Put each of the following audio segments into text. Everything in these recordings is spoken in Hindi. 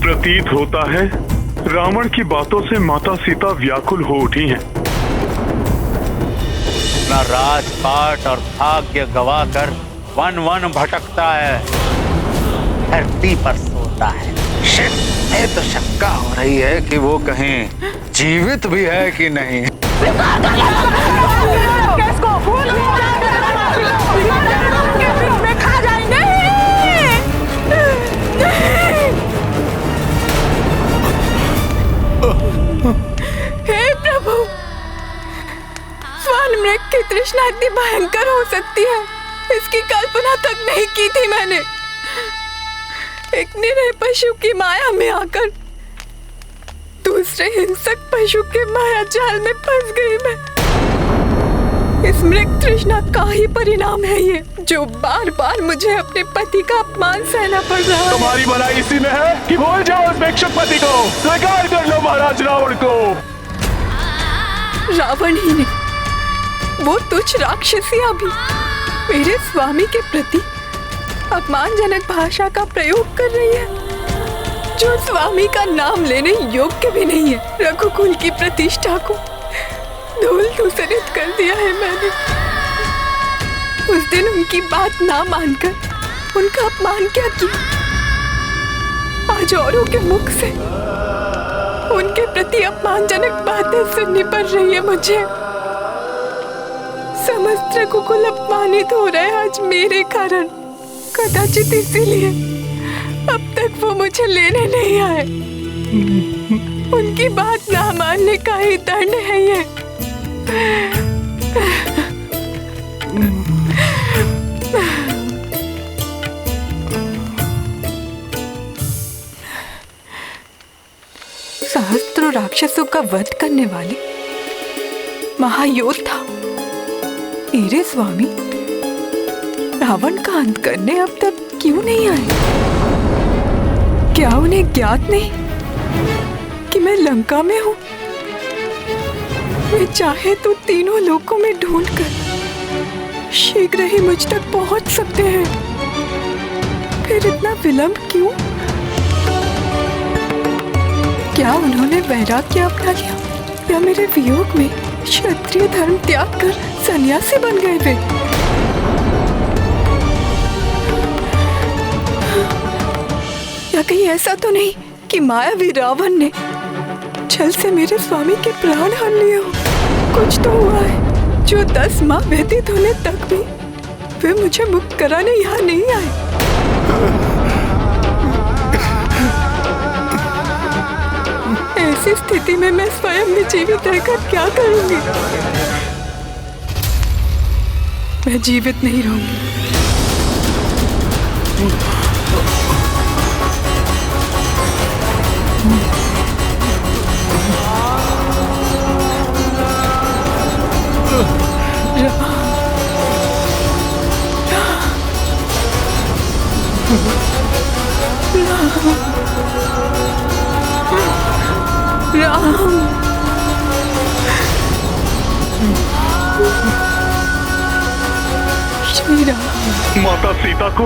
प्रतीत होता है रावण की बातों से माता सीता व्याकुल हो उठी हैं। अपना राजपाट और भाग्य गवाकर वन वन भटकता है, धरती पर सोता है। मुझे तो शंका हो रही है कि वो कहीं जीवित भी है कि नहीं। खा जाएंगे। हे प्रभु, स्वान मृग की तृष्णा इतनी भयंकर हो सकती है, इसकी कल्पना तक नहीं की थी मैंने। एक निरीह पशु की माया में आकर दूसरे हिंसक पशु के माया जाल में फंस गई मैं। इस मृग तृष्णा का ही परिणाम है ये, जो बार बार मुझे अपने पति का अपमान सहना पड़ रहा है। तुम्हारी भलाई इसी में है कि भूल जाओ उस भिक्षुक पति को, स्वीकार कर लो महाराज रावण को। रावण ही नहीं, वो तुच्छ राक्षसियां भी मेरे स्वामी के प्रति अपमानजनक भाषा का प्रयोग कर रही है, जो स्वामी का नाम लेने योग्य भी नहीं है। रघुकुल की प्रतिष्ठा को धूल धूसरित कर दिया है मैंने। उस दिन उनकी बात ना मानकर उनका अपमान क्या किया, आज औरों के मुख से उनके प्रति अपमानजनक बातें सुननी पड़ रही है मुझे। समस्त रघुकुल अपमानित हो रहे हैं आज मेरे कारण। कदाचित इसीलिए अब तक वो मुझे लेने नहीं आए। उनकी बात ना मानने का ही दंड है ये। सहस्त्रों राक्षसों का वध करने वाले महायोद्धा मेरे स्वामी रावण का अंत करने अब तक क्यों नहीं आए? क्या उन्हें ज्ञात नहीं कि मैं लंका में हूँ? वे चाहे तो तीनों लोकों में ढूंढकर शीघ्र ही मुझ तक पहुंच सकते हैं, फिर इतना विलंब क्यों? क्या उन्होंने वैराग्य अपना लिया या मेरे वियोग में क्षत्रिय धर्म त्याग कर सन्यासी बन गए वे? या कहीं ऐसा तो नहीं कि मायावी रावण ने छल से मेरे स्वामी के प्राण हर लिए हो? कुछ तो हुआ है जो 10 माह व्यतीत होने तक भी वे मुझे मुक्त कराने यहाँ नहीं आए। ऐसी स्थिति में मैं स्वयं भी जीवित रहकर क्या करूंगी? मैं जीवित नहीं रहूंगी। माता सीता को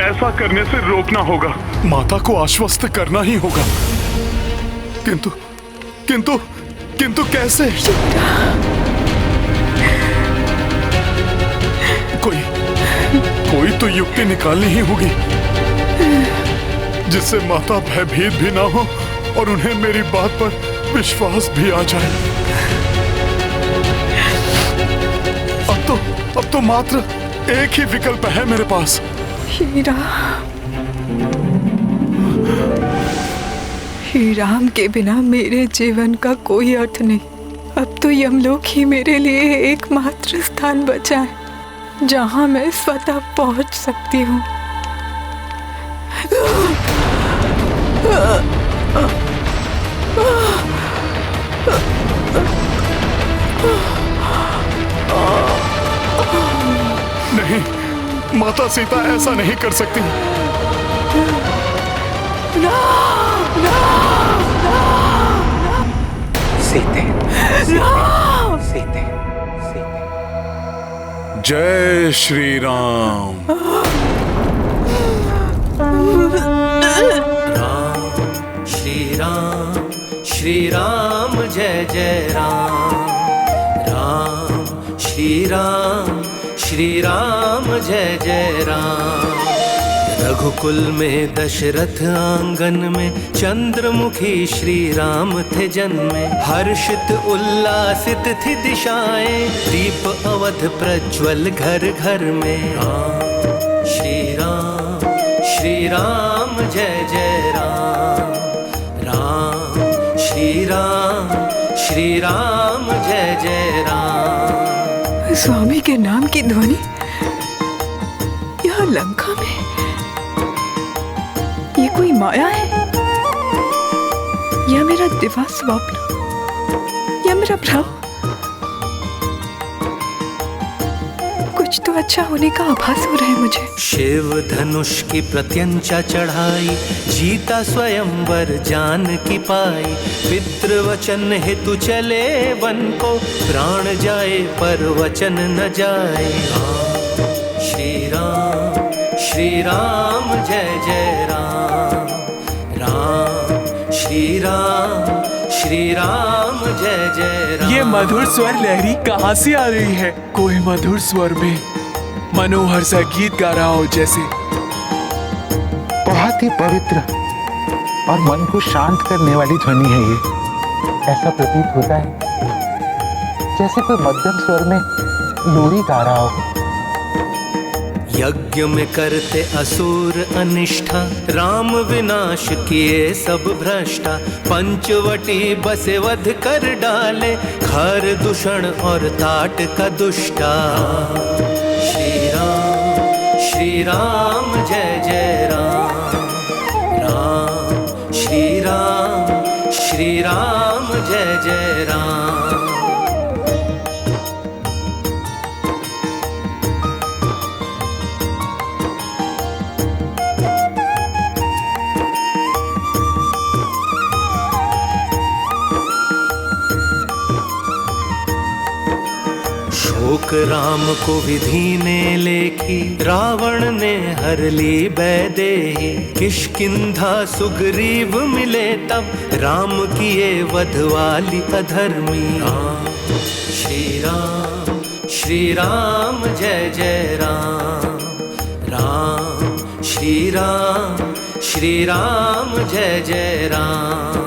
ऐसा करने से रोकना होगा। माता को आश्वस्त करना ही होगा, किंतु किंतु किंतु कैसे? कोई तो युक्ति निकालनी ही होगी जिससे माता भयभीत भी ना हो और उन्हें मेरी बात पर विश्वास भी आ जाए। अब तो मात्र एक ही विकल्प है मेरे पास। श्री राम के बिना मेरे जीवन का कोई अर्थ नहीं। अब तो यमलोक ही मेरे लिए एकमात्र स्थान बचा है जहां मैं स्वतः पहुंच सकती हूँ। नहीं, माता सीता ऐसा नहीं कर सकती। सीते, सीते, सीते। जय श्री राम। राम श्री राम जय जय राम, राम श्री राम जय जय राम। रघुकुल में दशरथ आंगन में चंद्रमुखी श्री राम थे जन्मे। हर्षित उल्लासित थी दिशाएं, दीप अवध प्रज्वल घर घर में। राम श्री राम जय जय राम, राम श्री राम जय जय राम। स्वामी के नाम की ध्वनि यहाँ लंका में, ये कोई माया है या मेरा दिवा स्वप्न या मेरा भ्रम? कुछ तो अच्छा होने का आभास हो रहा है मुझे। शिव धनुष की प्रत्यंचा चढ़ाई, जीता स्वयंवर जान की पाई। पितृवचन हेतु चले वन को, प्राण जाए पर वचन न जाए। श्री राम जय जय राम, राम श्री राम जय जय राम। ये मधुर स्वर लहरी कहाँ से आ रही है? कोई मधुर स्वर में मनोहर सा गीत गा रहा हो जैसे। बहुत ही पवित्र और मन को शांत करने वाली ध्वनि है ये। ऐसा प्रतीत होता है जैसे कोई मध्यम स्वर में लोरी गा रहा हो। यज्ञ में करते असुर अनिष्ठा, राम विनाश किए सब भ्रष्टा। पंचवटी बसे वध कर डाले, खर दूषण और ताट का दुष्टा। श्री राम जय जय राम, राम श्री राम जय जय राम। शोक राम को विधि ने लेखी, रावण ने हर ली बैदेही। किष्किंधा सुग्रीव मिले तब, राम किए वध वाली अधर्मी। श्री राम जय जय राम, राम श्री राम जय जय राम।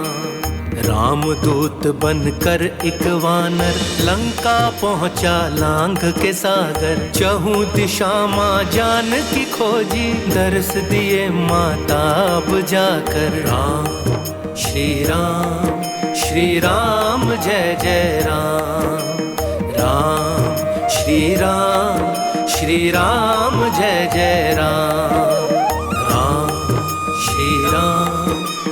रामदूत बनकर एक वानर, लंका पहुंचा लांघ के सागर। चहु दिशा माँ जान की खोजी, दर्श दिए माता अब जाकर। श्री राम जय जय राम, राम श्री राम जय जय राम।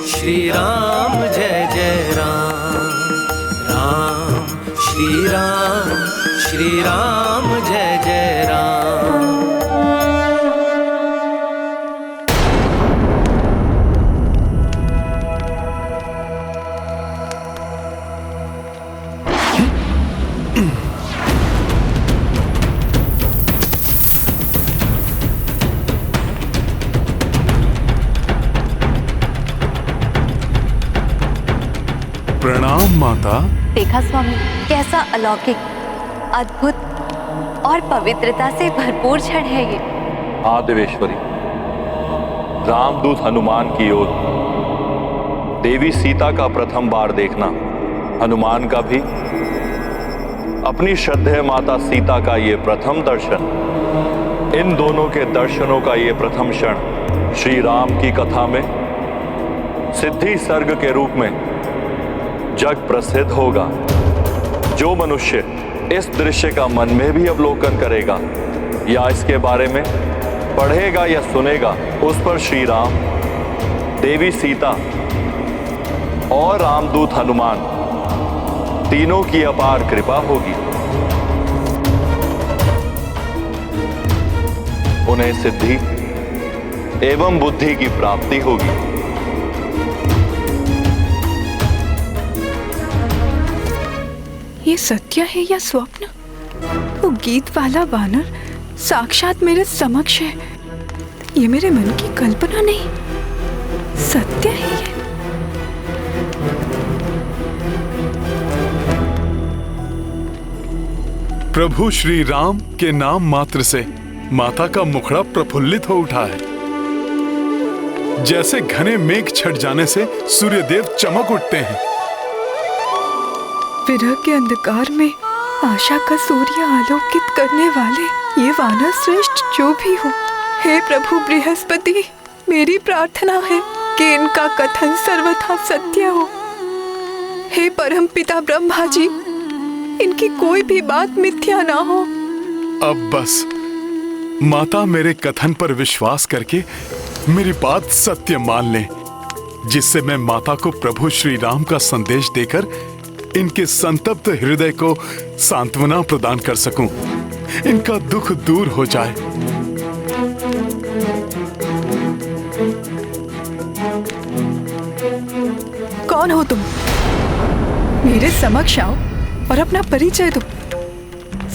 श्री राम जय जय राम, राम श्री राम जय जय राम। प्रणाम माता। देखा स्वामी, कैसा अलौकिक, अद्भुत और पवित्रता से भरपूर क्षण है ये। हाँ देवेश्वरी, रामदूत हनुमान की ओर देवी सीता का प्रथम बार देखना, हनुमान का भी अपनी श्रद्धेय माता सीता का ये प्रथम दर्शन, इन दोनों के दर्शनों का ये प्रथम क्षण श्री राम की कथा में सिद्धि सर्ग के रूप में जग प्रसिद्ध होगा। जो मनुष्य इस दृश्य का मन में भी अवलोकन करेगा या इसके बारे में पढ़ेगा या सुनेगा, उस पर श्री राम, देवी सीता और रामदूत हनुमान तीनों की अपार कृपा होगी। उन्हें सिद्धि एवं बुद्धि की प्राप्ति होगी। ये सत्य है या स्वप्न? वो गीत वाला वानर साक्षात मेरे समक्ष है। ये मेरे मन की कल्पना नहीं, सत्य है ये। प्रभु श्री राम के नाम मात्र से माता का मुखड़ा प्रफुल्लित हो उठा है। जैसे घने मेघ छट जाने से सूर्यदेव चमक उठते हैं। विरह के अंधकार में आशा का सूर्य आलोकित करने वाले ये वानर श्रेष्ठ जो भी हो, हे प्रभु बृहस्पति, मेरी प्रार्थना है कि इनका कथन सर्वथा सत्य हो। हे परम पिता ब्रह्मा जी, इनकी कोई भी बात मिथ्या ना हो। अब बस माता मेरे कथन पर विश्वास करके मेरी बात सत्य मान लें, जिससे मैं माता को प्रभु श्री राम का संदेश देकर इनके संतप्त हृदय को सांत्वना प्रदान कर सकूं, इनका दुख दूर हो जाए। कौन हो तुम? मेरे समक्ष आओ और अपना परिचय दो।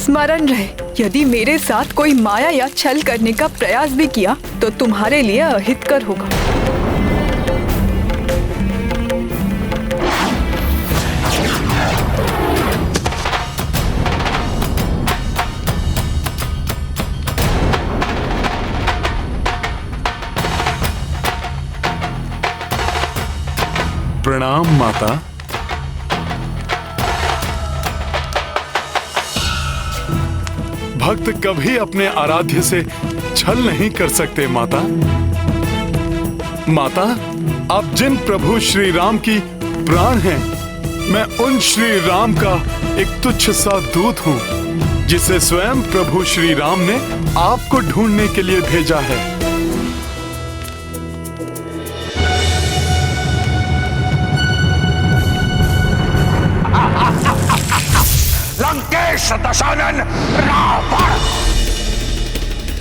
स्मरण रहे, यदि मेरे साथ कोई माया या छल करने का प्रयास भी किया तो तुम्हारे लिए अहितकर होगा। प्रणाम माता। भक्त कभी अपने आराध्य से छल नहीं कर सकते माता। माता, आप जिन प्रभु श्री राम की प्राण हैं, मैं उन श्री राम का एक तुच्छ सा दूत हूं, जिसे स्वयं प्रभु श्री राम ने आपको ढूंढने के लिए भेजा है। लंकेश दशानन रावण!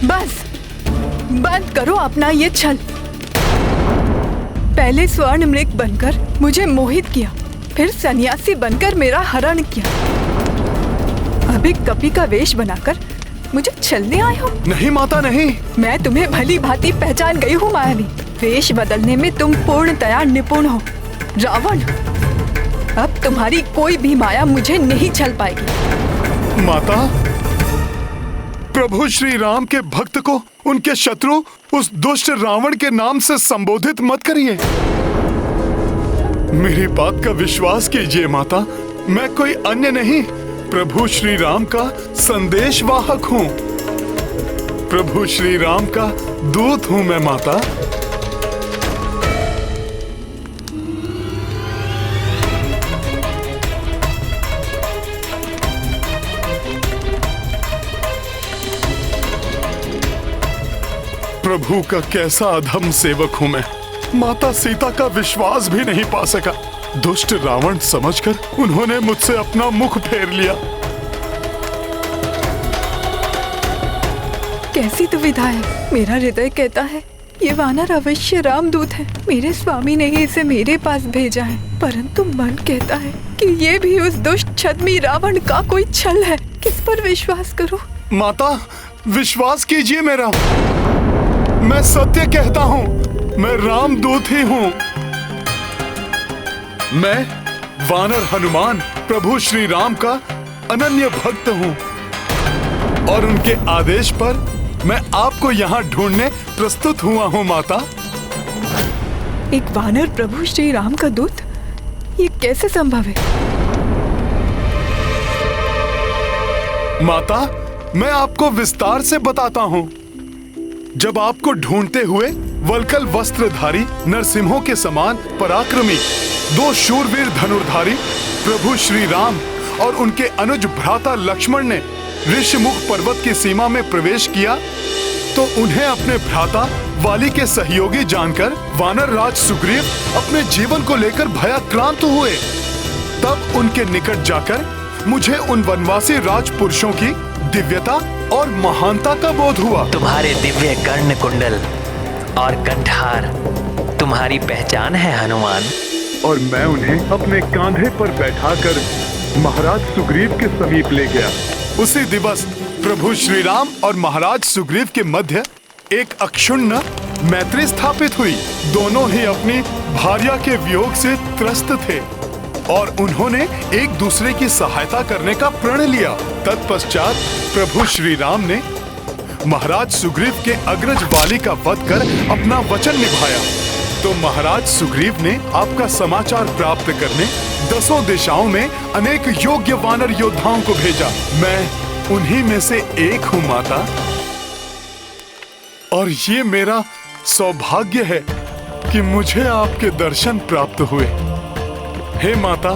बस बंद करो अपना ये छल। पहले स्वर्ण मृग बनकर मुझे मोहित किया, फिर सन्यासी बनकर मेरा हरण किया, अब एक कपि का वेश बनाकर मुझे छलने आए हो। नहीं माता, नहीं। मैं तुम्हें भली भांति पहचान गई हूँ मायावी। वेश बदलने में तुम पूर्णतया निपुण हो। रावण, अब तुम्हारी कोई भी माया मुझे नहीं छल पाएगी। माता, प्रभु श्री राम के भक्त को उनके शत्रु उस दुष्ट रावण के नाम से संबोधित मत करिए। मेरी बात का विश्वास कीजिए माता, मैं कोई अन्य नहीं, प्रभु श्री राम का संदेशवाहक हूँ। प्रभु श्री राम का दूत हूँ मैं माता। प्रभु का कैसा अधम सेवक हूं मैं। माता सीता का विश्वास भी नहीं पा सका। दुष्ट रावण समझकर उन्होंने मुझसे अपना मुख फेर लिया। कैसी दुविधा है। मेरा हृदय कहता है ये वानर अवश्य रामदूत है, मेरे स्वामी ने ही इसे मेरे पास भेजा है, परंतु मन कहता है कि ये भी उस दुष्ट छद्मी रावण का कोई छल है। किस पर विश्वास करूं? माता, विश्वास कीजिए मेरा, मैं सत्य कहता हूँ, मैं रामदूत ही हूँ। मैं वानर हनुमान प्रभु श्री राम का अनन्य भक्त हूँ और उनके आदेश पर मैं आपको यहाँ ढूंढने प्रस्तुत हुआ हूँ माता। एक वानर प्रभु श्री राम का दूत, ये कैसे संभव है? माता, मैं आपको विस्तार से बताता हूँ। जब आपको ढूंढते हुए वल्कल वस्त्रधारी नरसिंहों के समान पराक्रमी दो शूरवीर धनुर्धारी प्रभु श्री राम और उनके अनुज भ्राता लक्ष्मण ने ऋषिमुख पर्वत की सीमा में प्रवेश किया, तो उन्हें अपने भ्राता वाली के सहयोगी जानकर वानर राज सुग्रीव अपने जीवन को लेकर भयाक्रांत हुए। तब उनके निकट जाकर मुझे उन वनवासी राजपुरुषों की दिव्यता और महानता का बोध हुआ। तुम्हारे दिव्य कर्ण कुंडल और कंठार तुम्हारी पहचान है हनुमान। और मैं उन्हें अपने कांधे पर बैठाकर महाराज सुग्रीव के समीप ले गया। उसी दिवस प्रभु श्री राम और महाराज सुग्रीव के मध्य एक अक्षुण्ण मैत्री स्थापित हुई। दोनों ही अपनी भार्या के वियोग से त्रस्त थे और उन्होंने एक दूसरे की सहायता करने का प्रण लिया। तत्पश्चात प्रभु श्री राम ने महाराज सुग्रीव के अग्रज वाली का वध कर अपना वचन निभाया। तो महाराज सुग्रीव ने आपका समाचार प्राप्त करने 10 दिशाओं में अनेक योग्य वानर योद्धाओं को भेजा। मैं उन्हीं में से एक हूँ माता, और ये मेरा सौभाग्य है कि मुझे आपके दर्शन प्राप्त हुए। हे माता,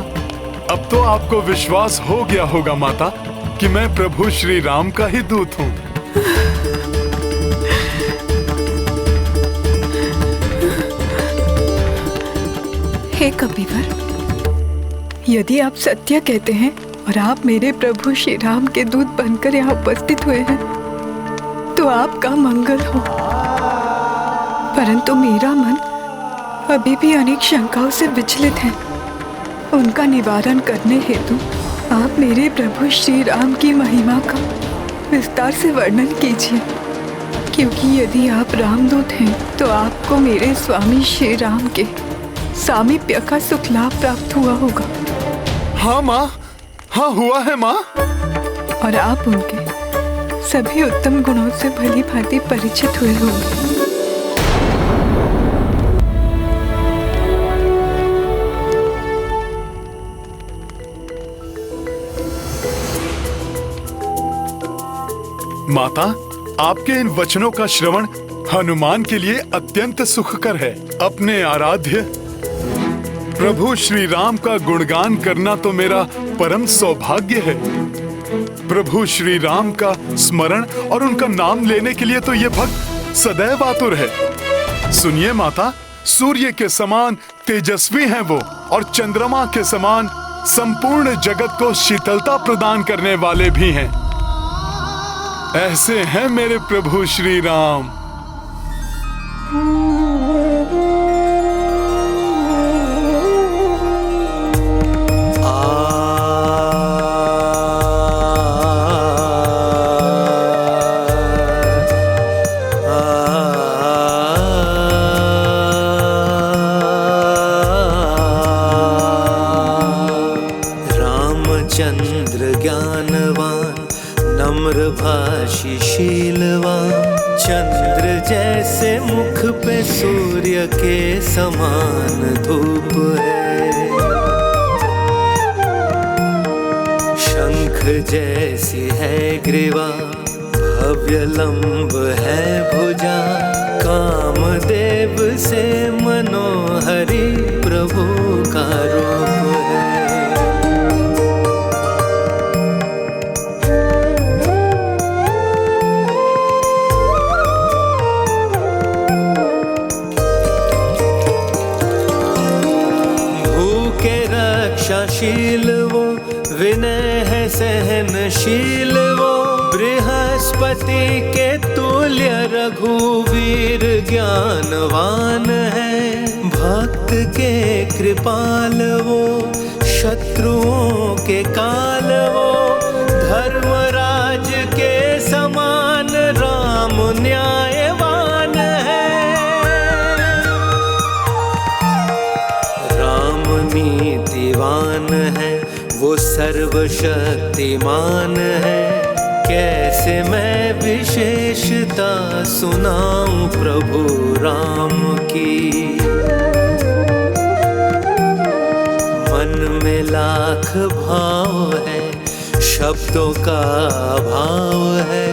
अब तो आपको विश्वास हो गया होगा माता कि मैं प्रभु श्री राम का ही दूत हूँ। हे कपिवर, यदि आप सत्य कहते हैं और आप मेरे प्रभु श्री राम के दूत बनकर यहाँ उपस्थित हुए हैं तो आपका मंगल हो। परंतु मेरा मन अभी भी अनेक शंकाओं से विचलित है। उनका निवारण करने हेतु आप मेरे प्रभु श्री राम की महिमा का विस्तार से वर्णन कीजिए, क्योंकि यदि आप रामदूत हैं तो आपको मेरे स्वामी श्री राम के सामीप्य का सुख लाभ प्राप्त हुआ होगा। हाँ माँ, हाँ हुआ है माँ। और आप उनके सभी उत्तम गुणों से भली भांति परिचित हुए होंगे। माता, आपके इन वचनों का श्रवण हनुमान के लिए अत्यंत सुखकर है। अपने आराध्य प्रभु श्री राम का गुणगान करना तो मेरा परम सौभाग्य है। प्रभु श्री राम का स्मरण और उनका नाम लेने के लिए तो ये भक्त सदैव आतुर है। सुनिए माता, सूर्य के समान तेजस्वी हैं वो, और चंद्रमा के समान संपूर्ण जगत को शीतलता प्रदान करने वाले भी हैं। ऐसे हैं मेरे प्रभु श्री राम। रामचंद्र ज्ञानवान नम्र भाषी शीलवान, चंद्र जैसे मुख पे सूर्य के समान धूप है। शंख जैसी है ग्रीवा, भव्य लंब है भुजा, कामदेव से मनोहरी प्रभु का रूप है। रक्षाशील वो, विनय है सहनशील वो, बृहस्पति के तुल्य रघुवीर ज्ञानवान है। भक्त के कृपाल वो, शत्रुओं के काल वो, धर्मराज के समान राम न्यायवान है। नीतिवान है वो, सर्वशक्तिमान है। कैसे मैं विशेषता सुनाऊं प्रभु राम की। मन में लाख भाव है, शब्दों का अभाव है।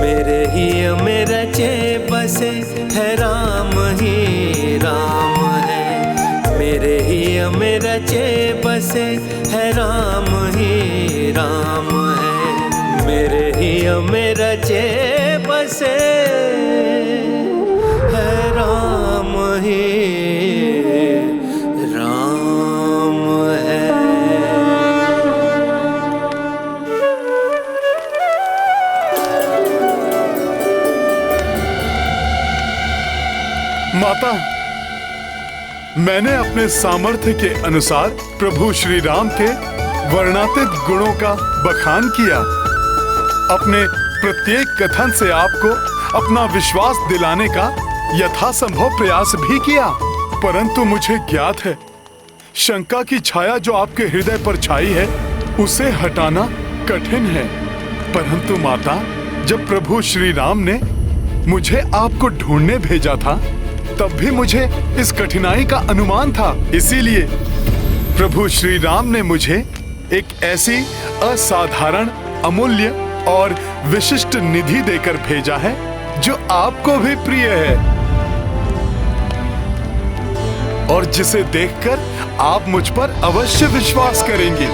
मेरे ही में रचे बसे है राम ही राम है। मेरे ही में रचे बसे है राम ही राम है। मेरे ही में रचे बसे है राम ही राम है। माता, मैंने अपने सामर्थ्य के अनुसार प्रभु श्री राम के वर्णातीत गुणों का बखान किया। अपने प्रत्येक कथन से आपको अपना विश्वास दिलाने का यथासंभव प्रयास भी किया, परंतु मुझे ज्ञात है शंका की छाया जो आपके हृदय पर छाई है उसे हटाना कठिन है। परंतु माता, जब प्रभु श्री राम ने मुझे आपको ढूंढने भेजा था तब भी मुझे इस कठिनाई का अनुमान था। इसीलिए प्रभु श्री राम ने मुझे एक ऐसी असाधारण, अमूल्य और विशिष्ट निधि देकर भेजा है जो आपको भी प्रिय है और जिसे देखकर आप मुझ पर अवश्य विश्वास करेंगे।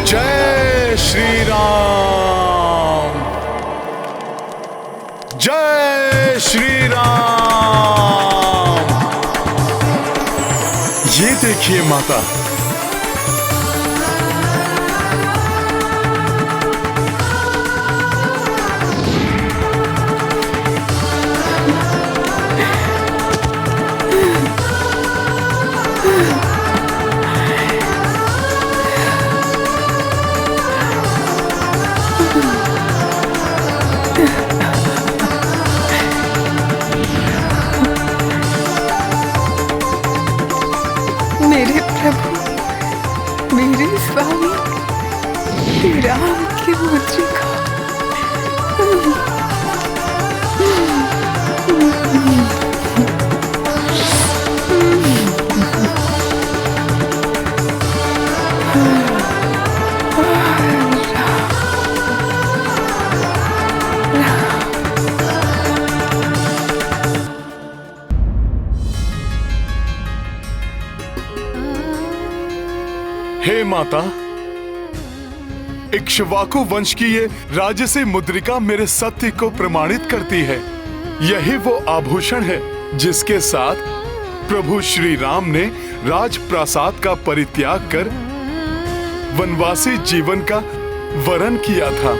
जय श्री राम, जय श्री राम। ये देखिए माता, मेरे प्रभु, मेरे स्वामी राम की मुद्रिका। हे माता, इक्ष्वाकु वंश की ये राजसी मुद्रिका मेरे सत्य को प्रमाणित करती है। यही वो आभूषण है जिसके साथ प्रभु श्री राम ने राजप्रासाद का परित्याग कर वनवासी जीवन का वरण किया था।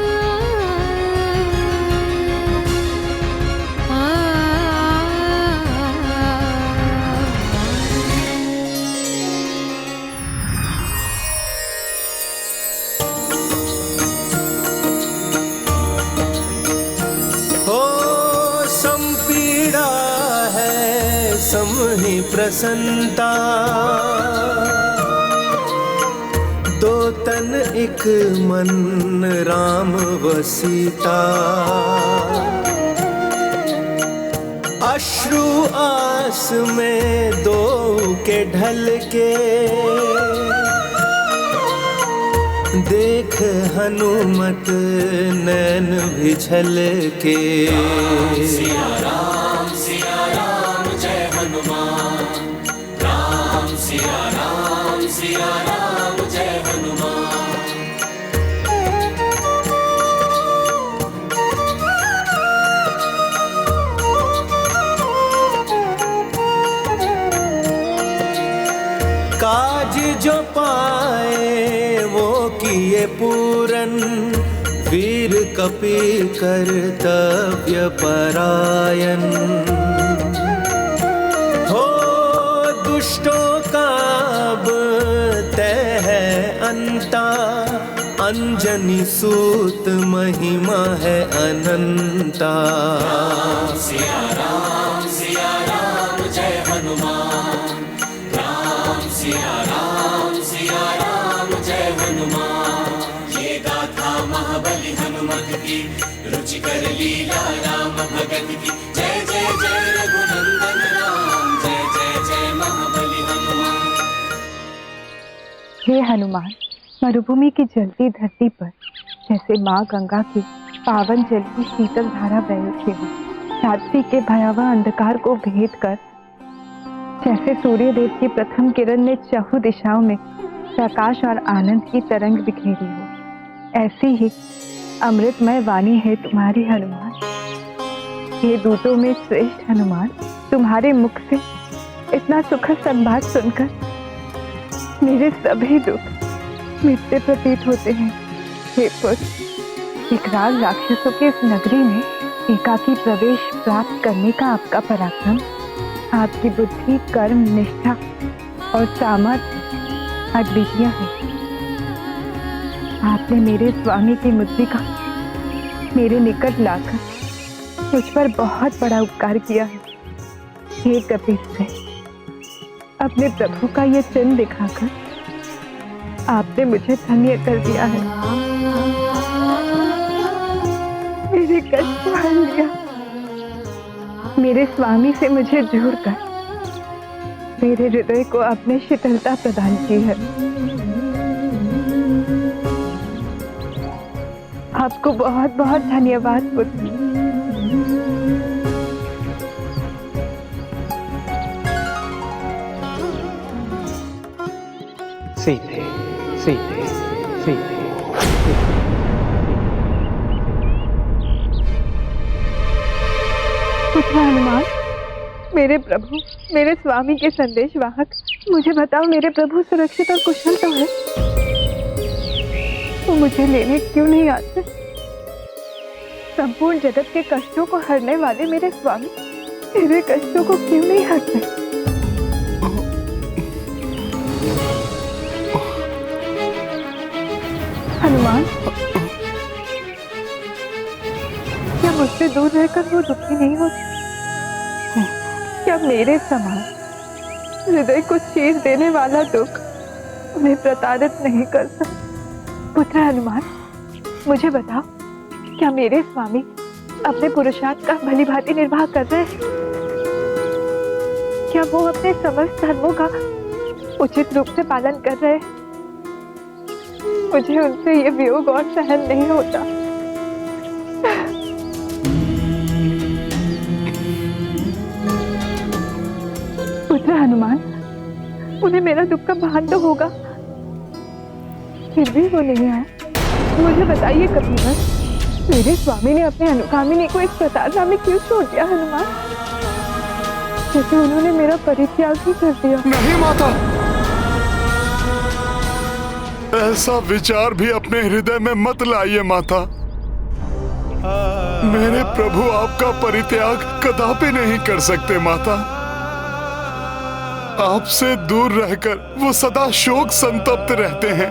समहि प्रसन्नता, दो तन एक मन राम व सीता। अश्रु आस में दो के ढल के, देख हनुमत नैन भी झलके। सिया राम जय हनुमान, राम सिया राम जय हनुमान। काज जो पाए वो किए पूरन, वीर कपि कर्तव्य परायण। हो दुष्टों का अब तय है अंता, अंजनी सूत महिमा है अनंता। राम सिया राम जय हनुमान, राम सिया राम जय हनुमान। ये गाथा महाबली हनुमत की, रुचिकर लीला राम भगत की। जय जय जय रघुनंदन राम, जय जय जय महाबली हनुमान। हे हनुमान, मरुभूमि की जलती धरती पर जैसे माँ गंगा की पावन जल की शीतल धारा बह उठी हो, रात्रि के भयावह अंधकार को भेद कर जैसे सूर्य देव की प्रथम किरण ने चहुं दिशाओं में प्रकाश और आनंद की तरंग बिखेरी हो, ऐसी ही अमृतमय वाणी है तुम्हारी हनुमान। हे दूतों में श्रेष्ठ हनुमान, तुम्हारे मुख से इतना सुखद संवाद सुनकर मेरे सभी दुख मिटते प्रतीत होते हैं। हे पुत्र, विकराल राक्षसों के इस नगरी में एकाकी प्रवेश प्राप्त करने का आपका पराक्रम, आपकी बुद्धि, कर्म, निष्ठा और सामर्थ्य अद्वितीय है। आपने मेरे स्वामी की मुद्रिका मेरे निकट लाकर मुझ पर बहुत बड़ा उपकार किया है। हे कपीश्वर, अपने प्रभु का ये चिन्ह दिखाकर आपने मुझे धन्य कर दिया है। मेरे कष्ट हर लिया, मेरे स्वामी से मुझे जोड़कर मेरे हृदय को आपने शीतलता प्रदान की है। आपको बहुत बहुत धन्यवाद पुत्र। सीते, सीते, सीते। पुत्र हनुमान, मेरे प्रभु, मेरे स्वामी के संदेश वाहक, मुझे बताओ मेरे प्रभु सुरक्षित और कुशल तो है? तो मुझे लेने क्यों नहीं आते? संपूर्ण जगत के कष्टों को हरने वाले मेरे स्वामी मेरे कष्टों को क्यों नहीं हरते? हनुमान, क्या मुझसे दूर रहकर वो दुखी नहीं होते? क्या मेरे समान हृदय को चीर देने वाला दुख उन्हें प्रताड़ित नहीं करता? पुत्र हनुमान, मुझे बताओ, क्या मेरे स्वामी अपने पुरुषार्थ का भली भांति निर्वाह कर रहे हैं? क्या वो अपने समस्त धर्मों का उचित रूप से पालन कर रहे हैं? मुझे उनसे ये वियोग और सहन नहीं होता। पुत्र हनुमान, उन्हें मेरा दुख का भान तो होगा, फिर भी वो नहीं आए। मुझे बताइए कपिवर, मेरे स्वामी ने अपने अनुगामिनी को इस प्रताड़ना में क्यों छोड़ दिया? हनुमान, जैसे उन्होंने मेरा परित्याग ही कर दिया। नहीं माता, ऐसा विचार भी अपने हृदय में मत लाइए माता। मेरे प्रभु आपका परित्याग कदापि नहीं कर सकते माता। आपसे दूर रहकर वो सदा शोक संतप्त रहते हैं।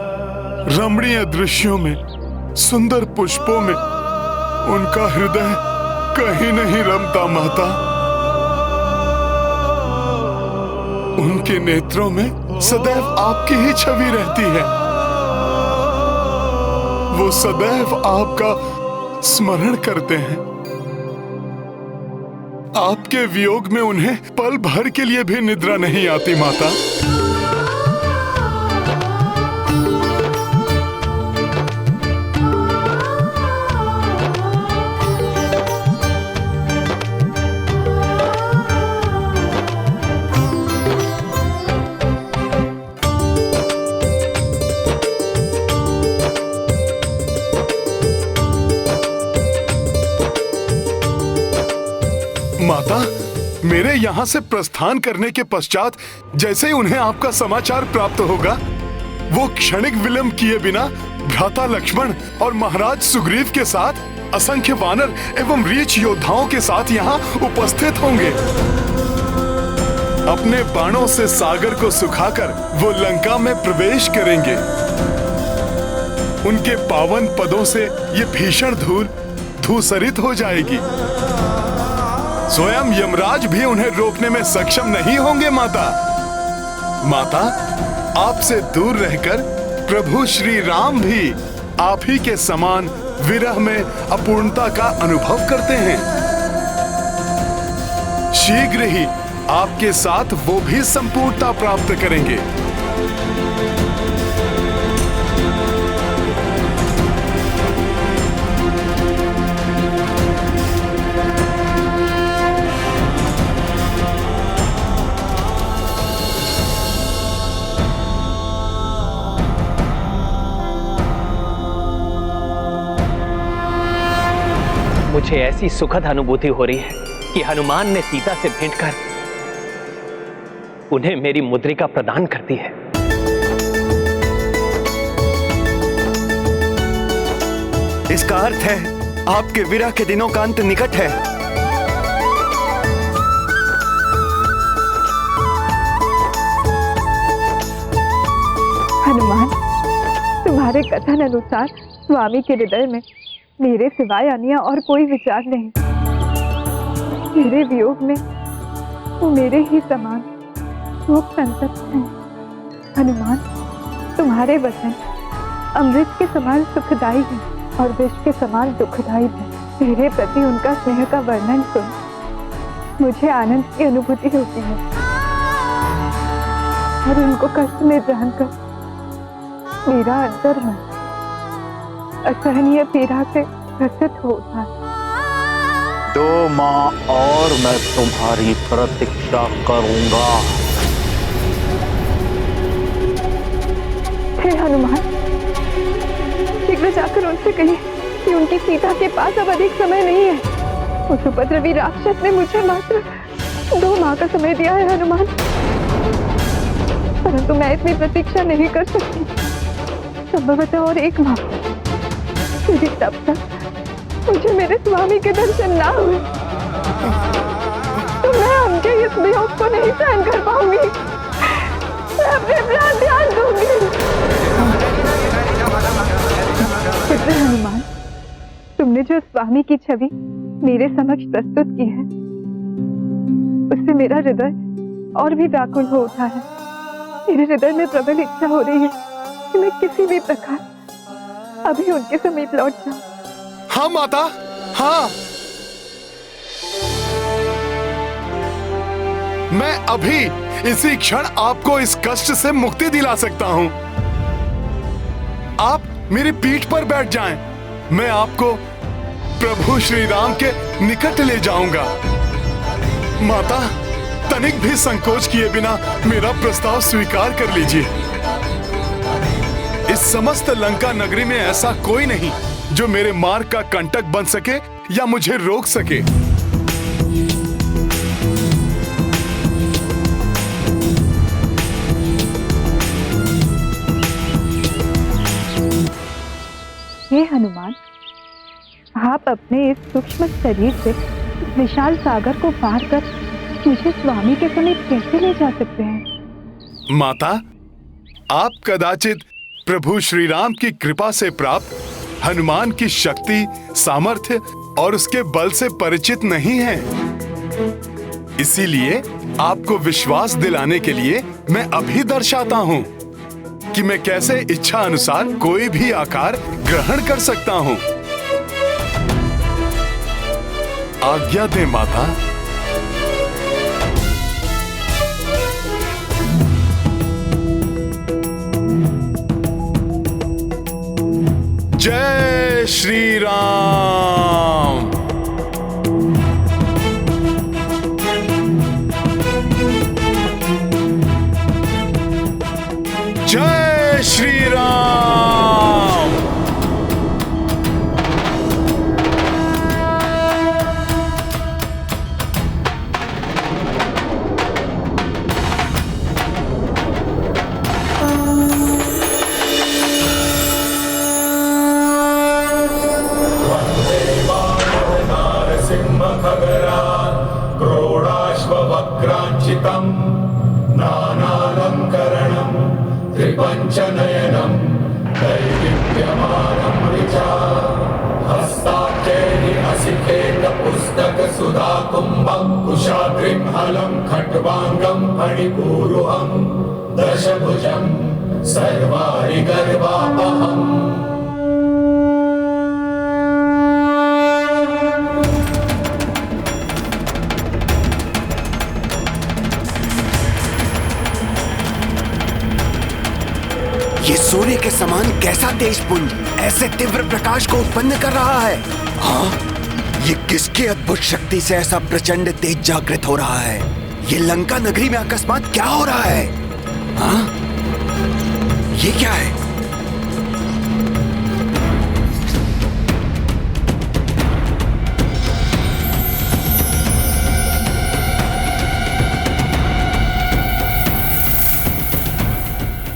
रमणीय दृश्यों में, सुंदर पुष्पों में उनका हृदय कहीं नहीं रमता माता। उनके नेत्रों में सदैव आपकी ही छवि रहती है। वो सदैव आपका स्मरण करते हैं। आपके वियोग में उन्हें पल भर के लिए भी निद्रा नहीं आती माता। माता, मेरे यहाँ से प्रस्थान करने के पश्चात जैसे ही उन्हें आपका समाचार प्राप्त होगा, वो क्षणिक विलंब किए बिना भ्राता लक्ष्मण और महाराज सुग्रीव के साथ असंख्य वानर एवं रीछ योद्धाओं के साथ यहाँ उपस्थित होंगे। अपने बाणों से सागर को सुखाकर वो लंका में प्रवेश करेंगे। उनके पावन पदों से ये भीषण धूल धूसरित हो जाएगी। स्वयं यमराज भी उन्हें रोकने में सक्षम नहीं होंगे माता। माता, आपसे दूर रहकर प्रभु श्री राम भी आप ही के समान विरह में अपूर्णता का अनुभव करते हैं। शीघ्र ही आपके साथ वो भी संपूर्णता प्राप्त करेंगे। मुझे ऐसी सुखद अनुभूति हो रही है कि हनुमान ने सीता से भेंट कर उन्हें मेरी मुद्रिका प्रदान कर दी है। इसका अर्थ है आपके विरह के दिनों का अंत निकट है। हनुमान, तुम्हारे कथन अनुसार स्वामी के हृदय में मेरे सिवाय अन्य और कोई विचार नहीं। मेरे वियोग में वो मेरे ही समान खूब संतप्त हैं। हनुमान, तुम्हारे वचन अमृत के समान सुखदायी है और विष के समान दुखदायी है। मेरे प्रति उनका स्नेह का वर्णन सुन मुझे आनंद की अनुभूति होती है और उनको कष्ट में जानकर मेरा अंतर्मन असहनीय पीड़ा से ग्रसित हो उठा। 2 माह और मैं तुम्हारी प्रतीक्षा करूंगा। हे हनुमान, शीघ्र जाकर उनसे कहिए कि उनकी सीता के पास अब अधिक समय नहीं है। उस उपद्रवी राक्षस ने मुझे मात्र 2 माह का समय दिया है हनुमान, परंतु मैं इतनी प्रतीक्षा नहीं कर सकती। संभवतः और 1 माह, यदि तब तक मुझे मेरे स्वामी के दर्शन ना हुए तो मैं उनके इस वियोग को नहीं सहन कर पाऊंगी। मैं अपने प्राण त्याग दूंगी। पुत्र हनुमान, तुमने जो स्वामी की छवि मेरे समक्ष प्रस्तुत की है उससे मेरा हृदय और भी व्याकुल हो उठा है। मेरे हृदय में प्रबल इच्छा हो रही है कि मैं किसी भी प्रकार अभी उनके समीप लौट जाऊं। हाँ माता, हाँ, मैं अभी इसी क्षण आपको इस कष्ट से मुक्ति दिला सकता हूं। आप मेरी पीठ पर बैठ जाएं, मैं आपको प्रभु श्री राम के निकट ले जाऊंगा। माता, तनिक भी संकोच किए बिना मेरा प्रस्ताव स्वीकार कर लीजिए। इस समस्त लंका नगरी में ऐसा कोई नहीं जो मेरे मार्ग का कंटक बन सके या मुझे रोक सके। हे हनुमान, आप अपने इस सूक्ष्म शरीर से इस विशाल सागर को पार कर मुझे स्वामी के समीप कैसे ले जा सकते हैं? माता, आप कदाचित प्रभु श्री राम की कृपा से प्राप्त हनुमान की शक्ति, सामर्थ्य और उसके बल से परिचित नहीं हैं। इसीलिए आपको विश्वास दिलाने के लिए मैं अभी दर्शाता हूं कि मैं कैसे इच्छा अनुसार कोई भी आकार ग्रहण कर सकता हूं। आज्ञा दे माता। जय श्री राम। जय श्री राम। क्रोडाश्ववक्राञ्चितम् नानालङ्करणम् त्रिपञ्चनयनं दैदिप्यमानं ऋचा हस्ताक्षैः असिकेतपुस्तकसुधाकुम्भं कुशाग्रिं हलं खट्वाङ्गं फणिपूरुहं दशभुजं सर्वाणि गर्वापहम्। ये सूर्य के समान कैसा तेजपुंज ऐसे तीव्र प्रकाश को उत्पन्न कर रहा है? हाँ, ये किसकी अद्भुत शक्ति से ऐसा प्रचंड तेज जागृत हो रहा है? ये लंका नगरी में अकस्मात क्या हो रहा है? हाँ, ये क्या है?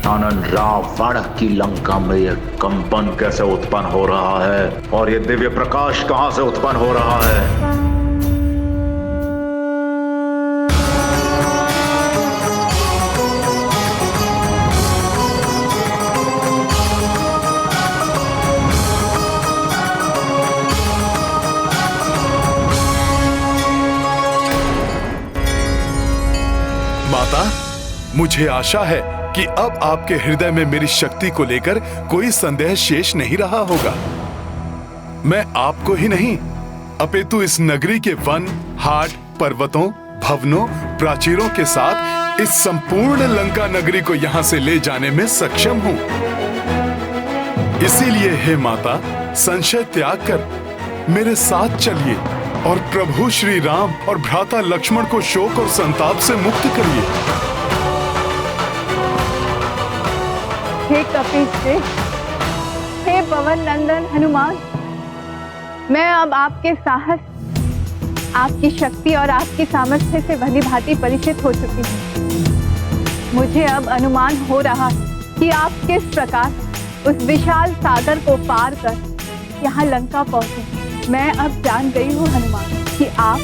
आनंद रावण की लंका में यह कंपन कैसे उत्पन्न हो रहा है और ये दिव्य प्रकाश कहां से उत्पन्न हो रहा है? माता, मुझे आशा है कि अब आपके हृदय में मेरी शक्ति को लेकर कोई संदेह शेष नहीं रहा होगा। मैं आपको ही नहीं अपितु इस नगरी के वन, हाट, पर्वतों, भवनों, प्राचीरों के साथ इस संपूर्ण लंका नगरी को यहाँ से ले जाने में सक्षम हूँ। इसीलिए हे माता, संशय त्याग कर मेरे साथ चलिए और प्रभु श्री राम और भ्राता लक्ष्मण को शोक और संताप से मुक्त करिए। हे कपीश्रेष्ठ, हे पवन नंदन हनुमान, मैं अब आपके साहस, आपकी शक्ति और आपकी सामर्थ्य से भली भांति परिचित हो चुकी हूँ। मुझे अब अनुमान हो रहा कि आप किस प्रकार उस विशाल सागर को पार कर यहाँ लंका पहुँचे। मैं अब जान गई हूँ हनुमान कि आप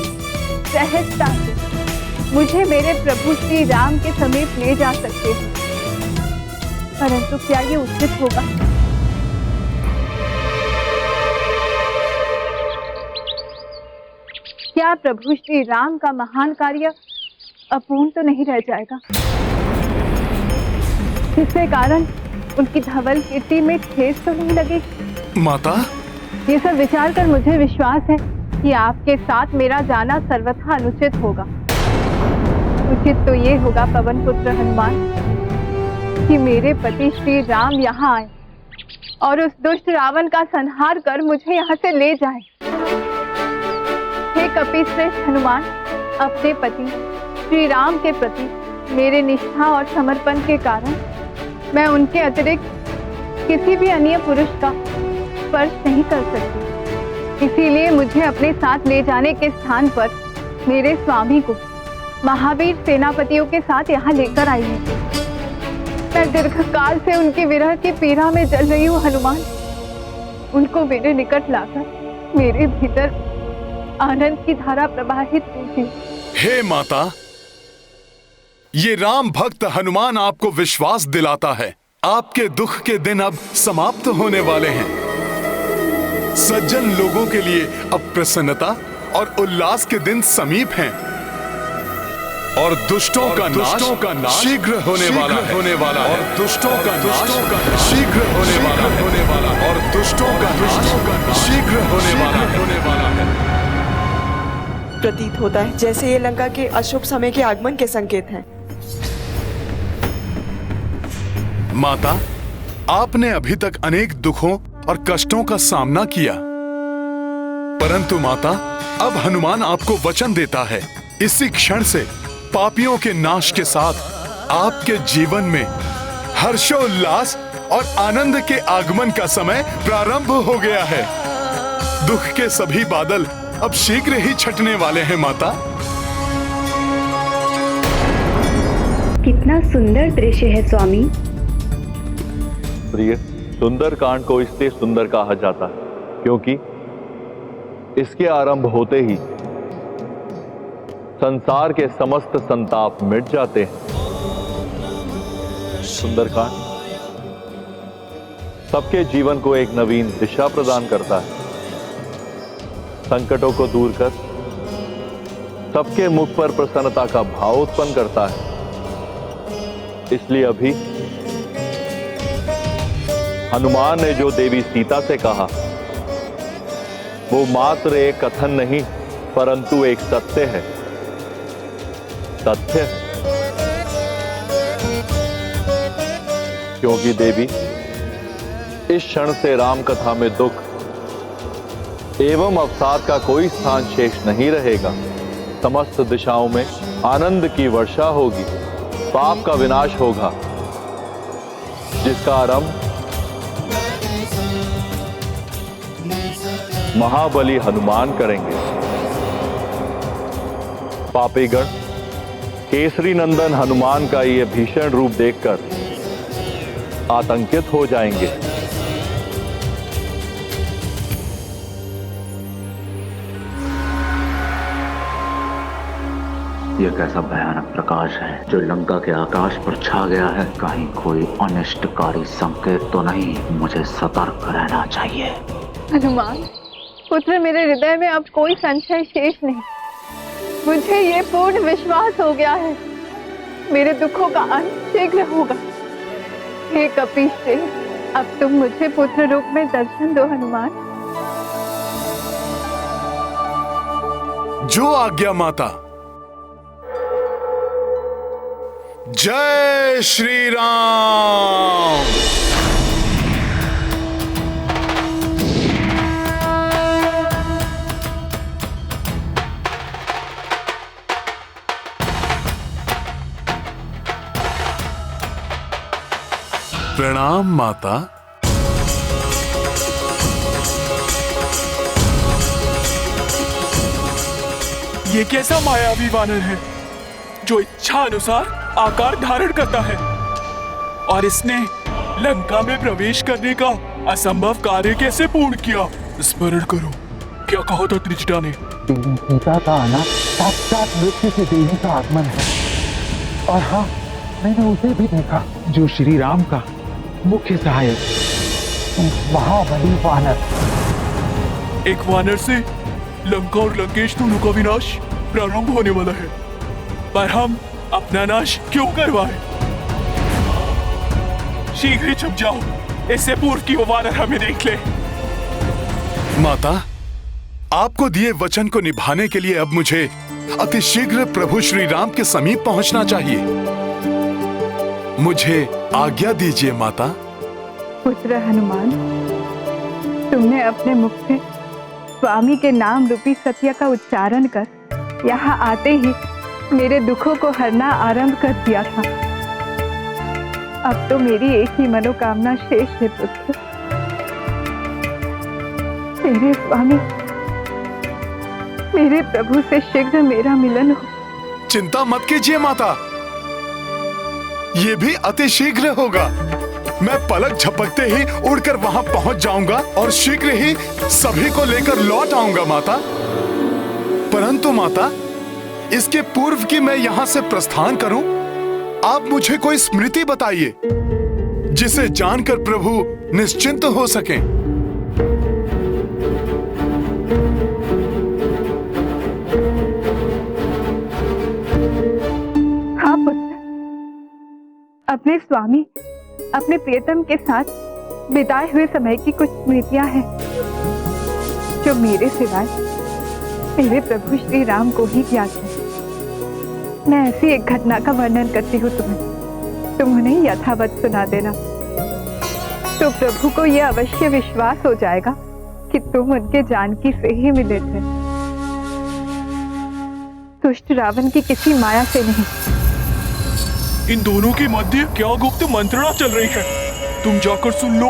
सहजता से मुझे मेरे प्रभु श्री राम के समीप ले जा सकते हैं, परंतु क्या ये उचित होगा? क्या प्रभु श्री राम का महान कार्य अपूर्ण तो नहीं रह जाएगा, जिसके कारण उनकी धवल कीर्ति में ठेस तो नहीं लगेगी? माता, ये सब विचार कर मुझे विश्वास है कि आपके साथ मेरा जाना सर्वथा अनुचित होगा। उचित तो ये होगा पवन पुत्र हनुमान कि मेरे पति श्री राम यहाँ आए और उस दुष्ट रावण का संहार कर मुझे यहाँ से ले जाए। हे कपीश्रेष्ठ हनुमान, अपने पति श्री राम के प्रति मेरे निष्ठा और समर्पण के कारण मैं उनके अतिरिक्त किसी भी अन्य पुरुष का स्पर्श नहीं कर सकती। इसीलिए मुझे अपने साथ ले जाने के स्थान पर मेरे स्वामी को महावीर सेनापतियों के साथ यहाँ लेकर आई हूँ। मैं दीर्घकाल से उनकी विरह की पीड़ा में जल रही हूँ हनुमान। उनको मेरे निकट लाकर मेरे भीतर आनंद की धारा प्रवाहित कीजिए। हे माता, ये राम भक्त हनुमान आपको विश्वास दिलाता है आपके दुख के दिन अब समाप्त होने वाले हैं। सज्जन लोगों के लिए अब प्रसन्नता और उल्लास के दिन समीप हैं और दुष्टों का नाश शीघ्र होने वाला है और दुष्टों का नाश शीघ्र होने वाला है और दुष्टों का नाश शीघ्र होने वाला है। प्रतीत होता है जैसे ये लंका के अशुभ समय के आगमन के संकेत हैं। माता, आपने अभी तक अनेक दुखों और कष्टों का सामना किया, परंतु माता, अब हनुमान आपको वचन देता है इसी क्षण से पापियों के नाश के साथ आपके जीवन में हर्षोल्लास और आनंद के आगमन का समय प्रारंभ हो गया है। दुख के सभी बादल अब शीघ्र ही छटने वाले हैं माता। कितना सुंदर दृश्य है स्वामी। प्रिय, सुंदर कांड को इसलिए सुंदर कहा जाता है क्योंकि इसके आरंभ होते ही संसार के समस्त संताप मिट जाते हैं। सुंदरकांड सबके जीवन को एक नवीन दिशा प्रदान करता है, संकटों को दूर कर सबके मुख पर प्रसन्नता का भाव उत्पन्न करता है। इसलिए अभी हनुमान ने जो देवी सीता से कहा वो मात्र एक कथन नहीं परंतु एक सत्य है। सत्य क्योंकि देवी इस क्षण से राम कथा में दुख एवं अवसाद का कोई स्थान शेष नहीं रहेगा। समस्त दिशाओं में आनंद की वर्षा होगी, पाप का विनाश होगा, जिसका आरंभ महाबली हनुमान करेंगे। पापीगण केसरी नंदन हनुमान का यह भीषण रूप देखकर आतंकित हो जाएंगे। यह कैसा भयानक प्रकाश है जो लंका के आकाश पर छा गया है। कहीं कोई अनिष्टकारी संकेत तो नहीं? मुझे सतर्क रहना चाहिए। हनुमान पुत्र, मेरे हृदय में अब कोई संशय शेष नहीं। मुझे ये पूर्ण विश्वास हो गया है मेरे दुखों का अंत शीघ्र होगा। हे कपीश्रेय, अब तुम मुझे पुत्र रूप में दर्शन दो हनुमान। जो आज्ञा माता। जय श्री राम। प्रणाम माता। ये कैसा मायावी वानर है जो इच्छा अनुसार आकार धारण करता है, और इसने लंका में प्रवेश करने का असंभव कार्य कैसे पूर्ण किया? स्मरण करो, क्या कहा था त्रिजटा ने? देवी सीता का आना साक्षात मृत्यु की देवी का आगमन है। और हाँ, मैंने उसे भी देखा जो श्री राम का मुख्य सहायक, महाबली वानर। एक वानर से लंका और लंकेश दोनों का विनाश प्रारंभ होने वाला है, पर हम अपना नाश क्यों करवाएं? शीघ्र ही छुप जाओ, इससे पूर्व की वो वानर हमें देख ले। माता, आपको दिए वचन को निभाने के लिए अब मुझे अतिशीघ्र प्रभु श्री राम के समीप पहुंचना चाहिए। मुझे आज्ञा दीजिए माता। पुत्र हनुमान, तुमने अपने मुख से स्वामी के नाम रूपी सत्य का उच्चारण कर यहाँ आते ही मेरे दुखों को हरना आरंभ कर दिया था। अब तो मेरी एक ही मनोकामना शेष है पुत्र। मेरे स्वामी, मेरे प्रभु से शीघ्र मेरा मिलन हो। चिंता मत कीजिए माता, ये भी अति शीघ्र होगा। मैं पलक झपकते ही उड़कर वहां पहुंच जाऊंगा और शीघ्र ही सभी को लेकर लौट आऊंगा माता। परंतु माता, इसके पूर्व कि मैं यहां से प्रस्थान करूं, आप मुझे कोई स्मृति बताइए जिसे जानकर प्रभु निश्चिंत हो सकें। हाँ पुत्र, अपने स्वामी, अपने प्रियतम के साथ बिताए हुए समय की कुछ स्मृतियां हैं जो मेरे सिवाय मेरे प्रभु श्री राम को ही ज्ञात है। मैं ऐसी एक घटना का वर्णन करती हूँ तुम्हें, तुम उन्हें यथावत सुना देना, तो प्रभु को यह अवश्य विश्वास हो जाएगा कि तुम उनके जानकी से ही मिले थे, दुष्ट रावण की किसी माया से नहीं। इन दोनों के मध्य क्या गुप्त मंत्रणा चल रही है? तुम जाकर सुन लो,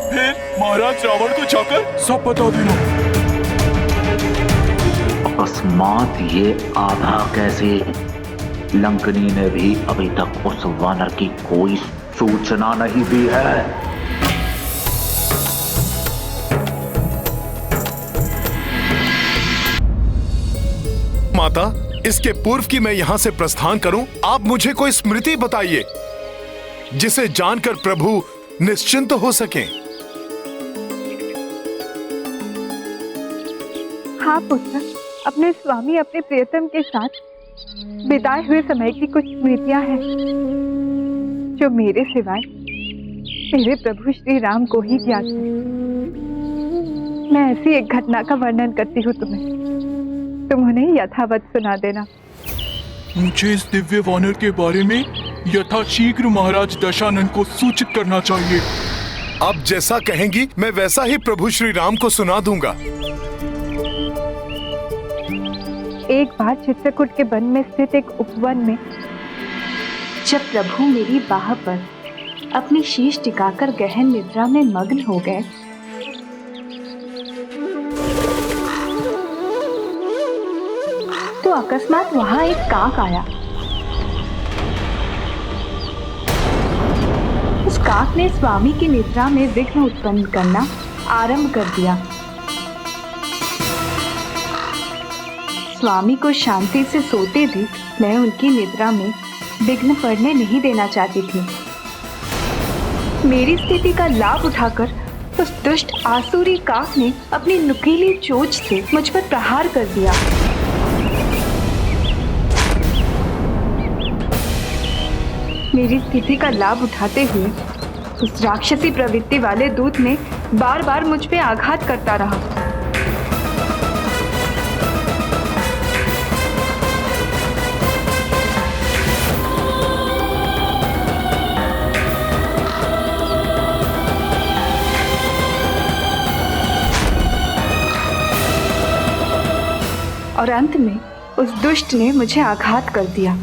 फिर महाराज रावण को जाकर सब बता देना। अकस्मात ये आधा कैसे? लंकनी ने भी अभी तक उस वानर की कोई सूचना नहीं दी है। माता, इसके पूर्व कि मैं यहाँ से प्रस्थान करूं, आप मुझे कोई स्मृति बताइए जिसे जानकर प्रभु निश्चिंत हो सकें। हाँ पुत्र, अपने स्वामी, अपने प्रियतम के साथ बिताए हुए समय की कुछ स्मृतियां हैं जो मेरे सिवाय मेरे प्रभु श्री राम को ही ज्ञात है। मैं ऐसी एक घटना का वर्णन करती हूँ तुम्हें, तुम उन्हें यथावत सुना देना। मुझे इस दिव्य वानर के बारे में यथाशीघ्र महाराज दशानन को सूचित करना चाहिए। आप जैसा कहेंगी मैं वैसा ही प्रभु श्री राम को सुना दूंगा। एक बार चित्रकूट के वन में स्थित एक उपवन में जब प्रभु मेरी बाह पर अपनी शीश टिकाकर गहन निद्रा में मग्न हो गए, तो अकस्मात वहां एक काक आया। उस काक ने स्वामी की निद्रा में विघ्न उत्पन्न करना आरंभ कर दिया। स्वामी को शांति से सोते देख मैं उनकी निद्रा में विघ्न पड़ने नहीं देना चाहती थी। मेरी स्थिति का लाभ उठाकर उस दुष्ट आसुरी काक ने अपनी नुकीली चोंच से मुझ पर प्रहार कर दिया। मेरी स्थिति का लाभ उठाते हुए उस राक्षसी प्रवृत्ति वाले दूत ने बार बार मुझ पे आघात करता रहा। और अंत में उस दुष्ट ने मुझे आघात कर दिया।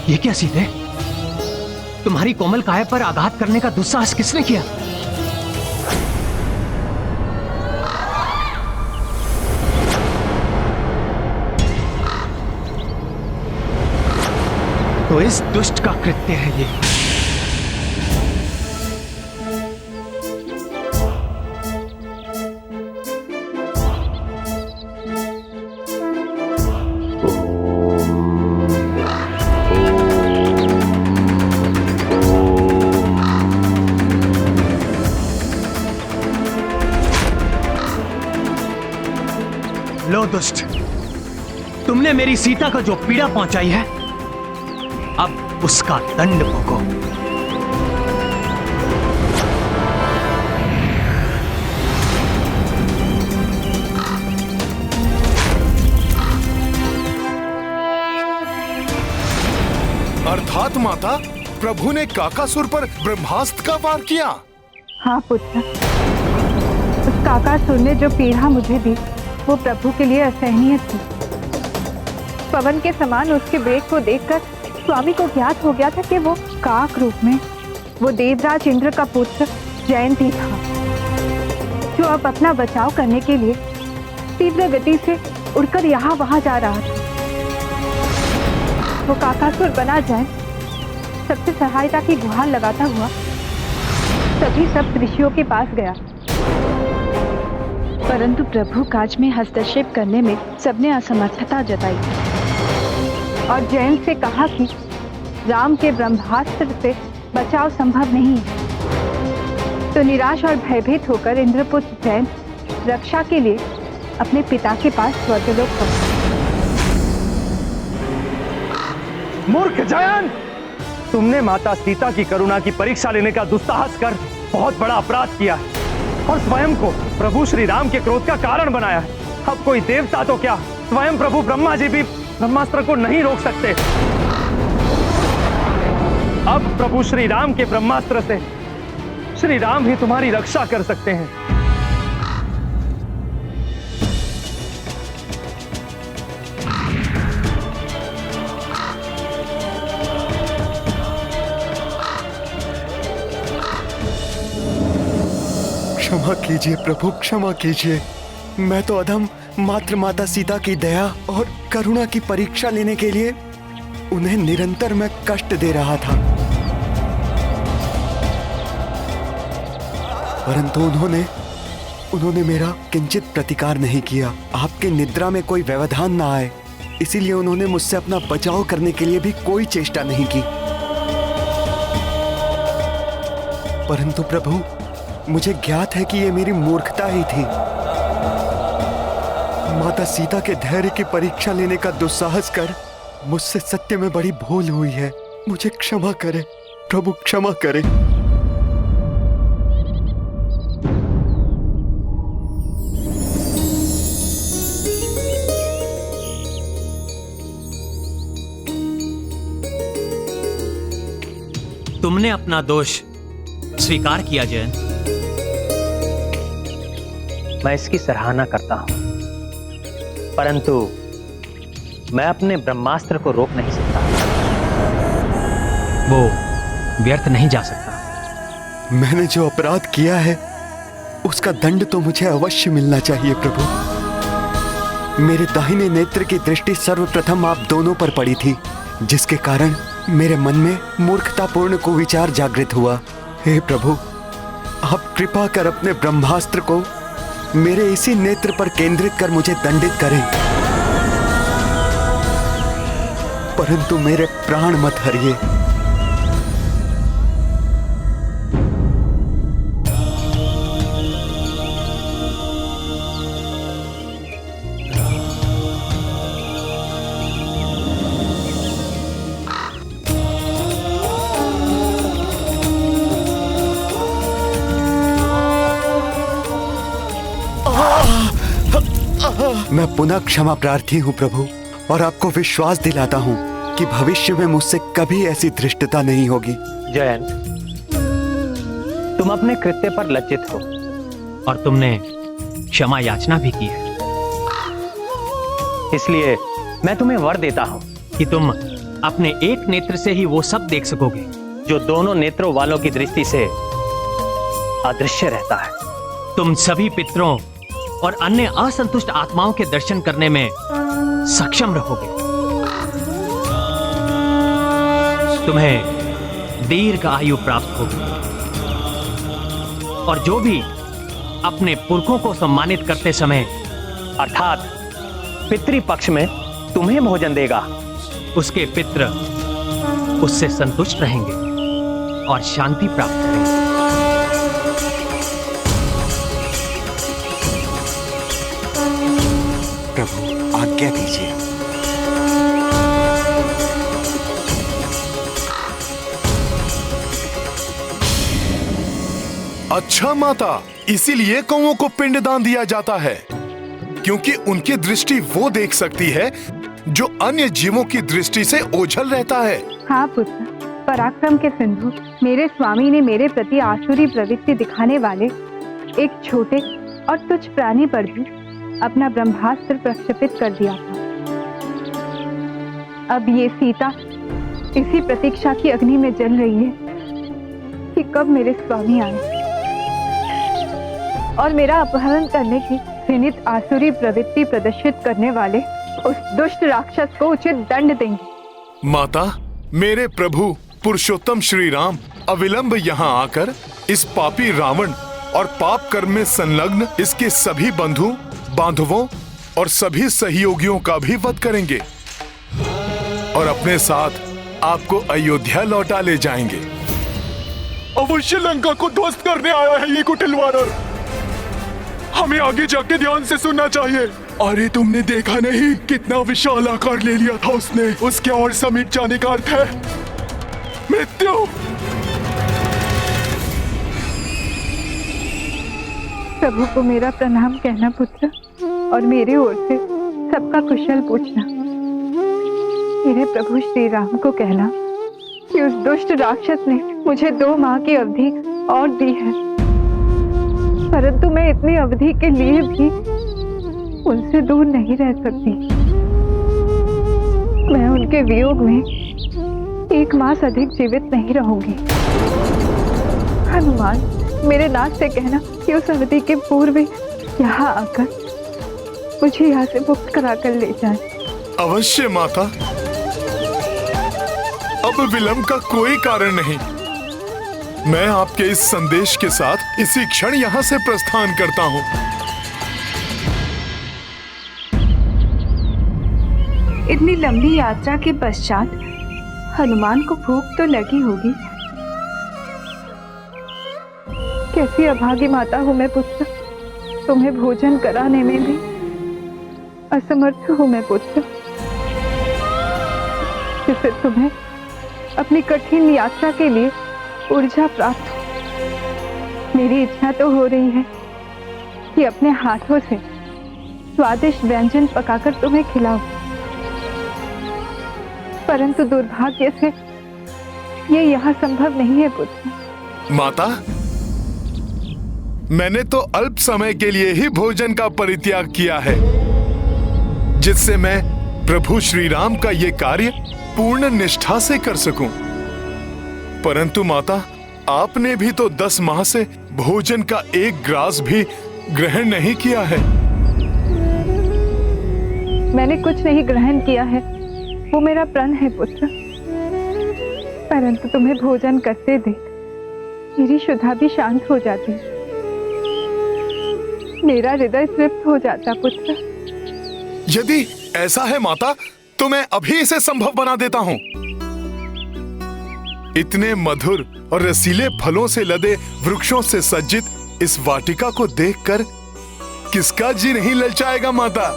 ये क्या सीधे? तुम्हारी कोमल काया पर आघात करने का दुस्साहस किसने किया? तो इस दुष्ट का कृत्य है ये। लो दुष्ट, तुमने मेरी सीता को जो पीड़ा पहुंचाई है, अब उसका दंड भोगो। अर्थात माता, प्रभु ने काकासुर पर ब्रह्मास्त्र का वार किया। हाँ पुत्र, उस काकासुर ने जो पीड़ा मुझे दी वो प्रभु के लिए असहनीय थी। पवन के समान उसके वेग को देखकर स्वामी को ज्ञात हो गया था कि वो काक रूप में वो देवराज इंद्र का पुत्र जयंत ही था, जो अब अपना बचाव करने के लिए तीव्र गति से उड़कर यहाँ वहां जा रहा था। वो काकासुर बना जयंत सबसे सहायता की गुहार लगाता हुआ सभी सब ऋषियों के पास गया, परंतु प्रभु काज में हस्तक्षेप करने में सबने असमर्थता जताई और जयंत से कहा कि राम के ब्रह्मास्त्र से बचाव संभव नहीं है। तो निराश और भयभीत होकर इंद्रपुत्र जयंत रक्षा के लिए अपने पिता के पास स्वर्गलोक पहुंचा। मूर्ख जयंत, तुमने माता सीता की करुणा की परीक्षा लेने का दुस्साहस कर बहुत बड़ा अपराध किया है और स्वयं को प्रभु श्री राम के क्रोध का कारण बनाया है। अब कोई देवता तो क्या, स्वयं प्रभु ब्रह्मा जी भी ब्रह्मास्त्र को नहीं रोक सकते। अब प्रभु श्री राम के ब्रह्मास्त्र से श्री राम ही तुम्हारी रक्षा कर सकते हैं। क्षमा कीजिए प्रभु, क्षमा कीजिए। मैं तो अधम मात्र माता सीता की दया और करुणा की परीक्षा लेने के लिए उन्हें निरंतर मैं कष्ट दे रहा था, परंतु उन्होंने मेरा किंचित प्रतिकार नहीं किया। आपके निद्रा में कोई व्यवधान ना आए, इसीलिए उन्होंने मुझसे अपना बचाव करने के लिए भी कोई चेष्टा नहीं की। परंतु प्रभु, मुझे ज्ञात है कि ये मेरी मूर्खता ही थी। माता सीता के धैर्य की परीक्षा लेने का दुस्साहस कर मुझसे सत्य में बड़ी भूल हुई है। मुझे क्षमा करें प्रभु, क्षमा करें। तुमने अपना दोष स्वीकार किया जयंत। मैं इसकी सराहना करता हूं, परंतु मैं अपने ब्रह्मास्त्र को रोक नहीं सकता। वो व्यर्थ नहीं जा सकता। मैंने जो अपराध किया है उसका दंड तो मुझे अवश्य मिलना चाहिए प्रभु। मेरे दाहिने नेत्र की दृष्टि सर्वप्रथम आप दोनों पर पड़ी थी, जिसके कारण मेरे मन में मूर्खतापूर्ण कुविचार जागृत हुआ हे प्रभु, आप कृपा कर अपने ब्रह्मास्त्र को मेरे इसी नेत्र पर केंद्रित कर मुझे दंडित करें, परंतु मेरे प्राण मत हरिए। मैं पुनः क्षमा प्रार्थी हूँ प्रभु, और आपको विश्वास दिलाता हूँ कि भविष्य में मुझसे कभी ऐसी धृष्टता नहीं होगी। जयंत, तुम अपने कृत्य पर लज्जित हो और तुमने क्षमा याचना भी की है। इसलिए मैं तुम्हें वर देता हूं कि तुम अपने एक नेत्र से ही वो सब देख सकोगे जो दोनों नेत्रों वालों की दृष्टि से अदृश्य रहता है। तुम सभी पितरों और अन्य असंतुष्ट आत्माओं के दर्शन करने में सक्षम रहोगे। तुम्हें दीर्घ आयु प्राप्त होगी और जो भी अपने पुरखों को सम्मानित करते समय अर्थात पितृपक्ष में तुम्हें भोजन देगा, उसके पितृ उससे संतुष्ट रहेंगे और शांति प्राप्त करेंगे। प्रभु, आज्ञा दीजिए। अच्छा माता, इसीलिए कौओं को पिंडदान दिया जाता है, क्योंकि उनकी दृष्टि वो देख सकती है जो अन्य जीवों की दृष्टि से ओझल रहता है। हाँ पुत्र, पराक्रम के सिंधु मेरे स्वामी ने मेरे प्रति आसुरी प्रवृत्ति दिखाने वाले एक छोटे और तुच्छ प्राणी पर भी अपना ब्रह्मास्त्र प्रक्षेपित कर दिया था। अब ये सीता इसी प्रतीक्षा की अग्नि में जल रही है कि कब मेरे स्वामी आए और मेरा अपहरण करने की घृणित आसुरी प्रवृत्ति प्रदर्शित करने वाले उस दुष्ट राक्षस को उचित दंड देंगे। माता, मेरे प्रभु पुरुषोत्तम श्री राम अविलंब यहाँ आकर इस पापी रावण और पाप कर्म में संलग्न इसके सभी बंधु बांधवों और सभी सहयोगियों का भी वध करेंगे और अपने साथ आपको अयोध्या लौटा ले जाएंगे। अवश्य लंका को ध्वस्त करने आया है ये कुटिल वानर। हमें आगे जाके ध्यान से सुनना चाहिए। अरे तुमने देखा नहीं कितना विशाल आकार ले लिया था उसने। उसके और समीप जाने का अर्थ है मृत्यु। प्रभु को मेरा प्रणाम कहना पुत्र, और मेरी ओर से सबका कुशल पूछना। मेरे प्रभु श्री राम को कहना कि उस दुष्ट राक्षस ने मुझे 2 माह की अवधि और दी है, परंतु मैं इतनी अवधि के लिए भी उनसे दूर नहीं रह सकती। मैं उनके वियोग में 1 मास अधिक जीवित नहीं रहूंगी। हनुमान, मेरे नाथ से कहना कि उस अवधि के पूर्व यहाँ आकर मुझे यहाँ से मुक्त कराकर ले जाए। अवश्य माता, अब विलंब का कोई कारण नहीं। मैं आपके इस संदेश के साथ इसी क्षण यहाँ से प्रस्थान करता हूँ। इतनी लंबी यात्रा के पश्चात हनुमान को भूख तो लगी होगी। कैसी अभागी माता हूँ मैं पुत्र, तुम्हें भोजन कराने में भी असमर्थ हूँ मैं पुत्र, जिससे तुम्हें अपनी कठिन यात्रा के लिए ऊर्जा प्राप्त हो। मेरी इच्छा तो हो रही है कि अपने हाथों से स्वादिष्ट व्यंजन पकाकर तुम्हें खिलाऊं, परंतु दुर्भाग्य से ये यहाँ संभव नहीं है पुत्र। माता, मैंने तो अल्प समय के लिए ही भोजन का परित्याग किया है, जिससे मैं प्रभु श्री राम का ये कार्य पूर्ण निष्ठा से कर सकूं। परंतु माता, आपने भी तो 10 माह से भोजन का 1 ग्रास भी ग्रहण नहीं किया है। मैंने कुछ नहीं ग्रहण किया है, वो मेरा प्रण है पुत्र, परंतु तुम्हें भोजन करते देख मेरी शुद्धा भी शांत हो जाती, मेरा हृदय तृप्त हो जाता पुत्र। यदि ऐसा है माता, तो मैं अभी इसे संभव बना देता हूँ। इतने मधुर और रसीले फलों से लदे वृक्षों से सज्जित इस वाटिका को देखकर किसका जी नहीं ललचाएगा माता।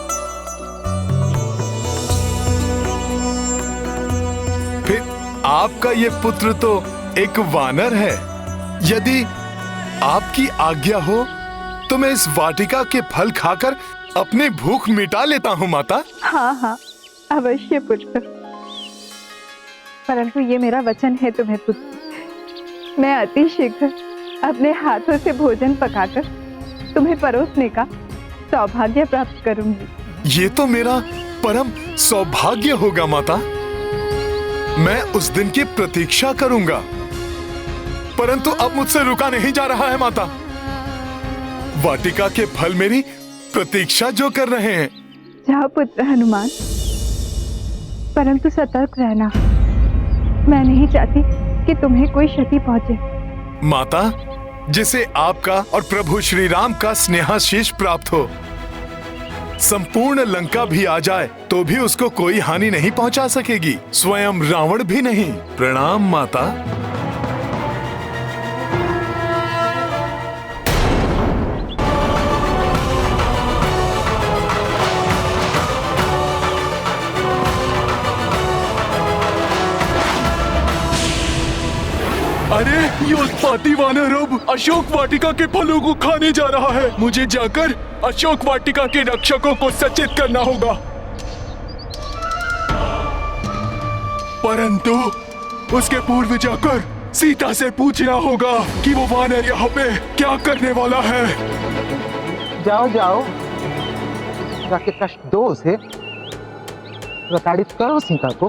फिर आपका ये पुत्र तो एक वानर है। यदि आपकी आज्ञा हो तो मैं इस वाटिका के फल खाकर अपनी भूख मिटा लेता हूँ माता। हाँ हाँ अवश्य पुत्र, परंतु ये मेरा वचन है तुम्हें पुत्र, मैं अति शीघ्र अपने हाथों से भोजन पकाकर तुम्हें परोसने का सौभाग्य प्राप्त करूंगी। ये तो मेरा परम सौभाग्य होगा माता। मैं उस दिन की प्रतीक्षा करूंगा, परंतु अब मुझसे रुका नहीं जा रहा है माता। वाटिका के फल मेरी प्रतीक्षा जो कर रहे हैं। जाओ पुत्र हनुमान, परंतु सतर्क रहना। मैं नहीं चाहती कि तुम्हें कोई क्षति पहुंचे। माता, जिसे आपका और प्रभु श्री राम का स्नेहाशीष प्राप्त हो, संपूर्ण लंका भी आ जाए तो भी उसको कोई हानि नहीं पहुंचा सकेगी, स्वयं रावण भी नहीं। प्रणाम माता। अरे ये उत्पाती वानर अब अशोक वाटिका के फलों को खाने जा रहा है। मुझे जाकर अशोक वाटिका के रक्षकों को सचेत करना होगा। परंतु उसके पूर्व जाकर सीता से पूछना होगा कि वो वानर यहाँ पे क्या करने वाला है। जाओ जाओ, जाके कष्ट दो उसे, प्रताड़ित करो सीता को।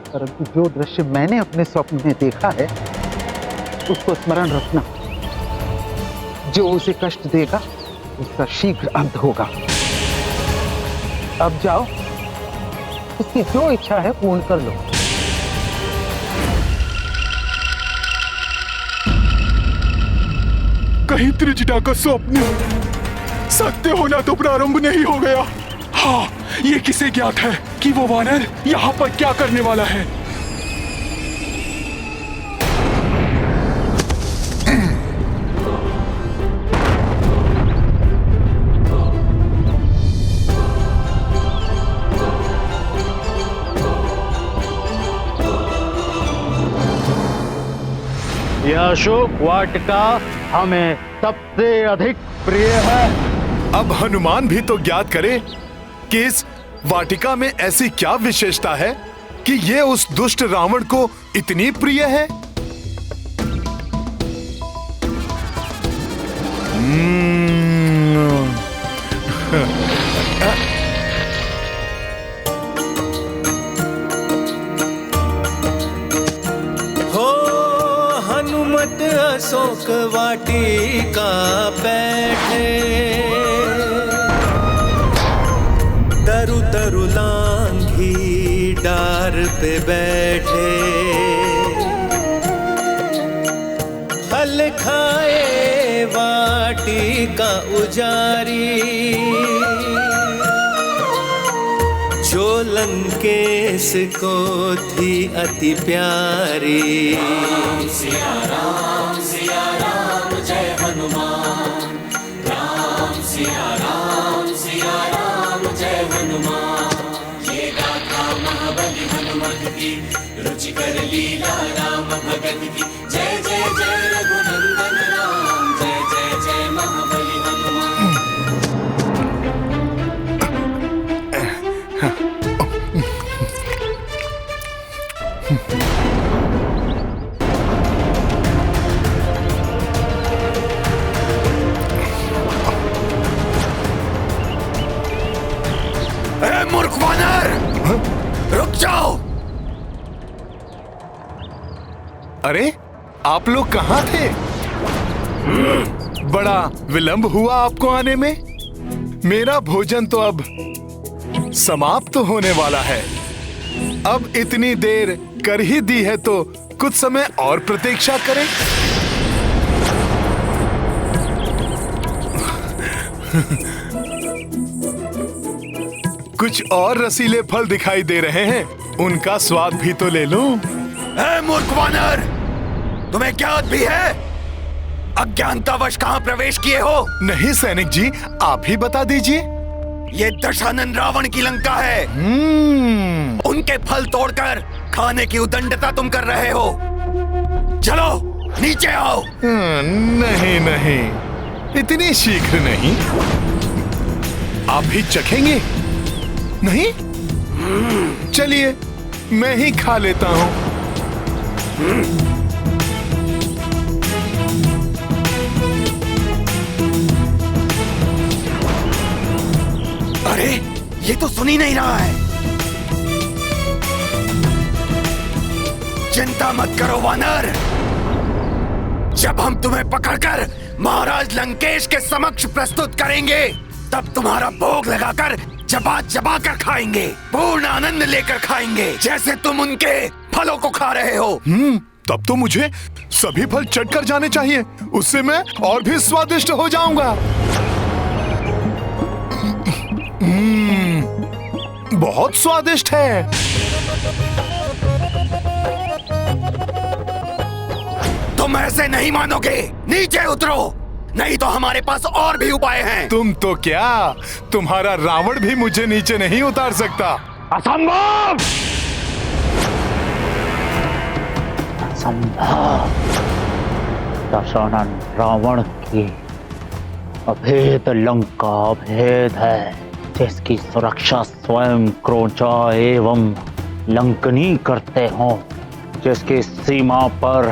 परंतु जो दृश्य मैंने अपने स्वप्न में देखा है उसको स्मरण रखना। जो उसे कष्ट देगा उसका शीघ्र अंत होगा। अब जाओ, उसकी जो इच्छा है पूर्ण कर लो। कहीं त्रिजटा का स्वप्न सत्य होना तो प्रारंभ नहीं हो गया। हाँ, ये किसे ज्ञात है कि वो वानर यहाँ पर क्या करने वाला है। यह अशोक वाटिका हमें सबसे अधिक प्रिय है। अब हनुमान भी तो ज्ञात करे कि इस वाटिका में ऐसी क्या विशेषता है कि ये उस दुष्ट रावण को इतनी प्रिय है। अशोक वाटिका बैठे, तरु तरु लांघी डार पे बैठे, फल खाए वाटिका उजारी, जो लंकेश को थी अति प्यारी। राम सिया राम जय हनुमान। राम सिया राम जय हनुमान। ये गाथा महाबली हनुमत की, रुचि कर लीला राम भगत की। जय जय जय रघुनंदन राम, जय जय जय महाबली हनुमान। मूर्ख वानर, रुक जाओ। अरे आप लोग कहाँ थे? बड़ा विलंब हुआ आपको आने में। मेरा भोजन तो अब समाप्त होने वाला है। अब इतनी देर कर ही दी है तो कुछ समय और प्रतीक्षा करें। कुछ और रसीले फल दिखाई दे रहे हैं, उनका स्वाद भी तो ले लूं। मूर्ख वानर, तुम्हें ज्ञात भी है अज्ञानतावश कहाँ प्रवेश किए हो? नहीं सैनिक जी, आप ही बता दीजिए। ये दशानन रावण की लंका है। उनके फल तोड़कर खाने की उदंडता तुम कर रहे हो। चलो नीचे आओ। नहीं नहीं, इतनी शीघ्र नहीं। आप भी चखेंगे? नहीं? चलिए मैं ही खा लेता हूँ। अरे ये तो सुन ही नहीं रहा है। चिंता मत करो वानर, जब हम तुम्हें पकड़कर महाराज लंकेश के समक्ष प्रस्तुत करेंगे तब तुम्हारा भोग लगाकर चबा चबा कर खाएंगे, पूर्ण आनंद लेकर खाएंगे, जैसे तुम उनके फलों को खा रहे हो। तब तो मुझे सभी फल चट कर जाने चाहिए, उससे मैं और भी स्वादिष्ट हो जाऊंगा। बहुत स्वादिष्ट है। तुम ऐसे नहीं मानोगे, नीचे उतरो, नहीं तो हमारे पास और भी उपाय हैं। तुम तो क्या, तुम्हारा रावण भी मुझे नीचे नहीं उतार सकता। असंभव! असंभव! दशानन रावण की अभेद लंका अभेद है, जिसकी सुरक्षा स्वयं क्रोचा एवं लंकनी करते हो, जिसकी सीमा पर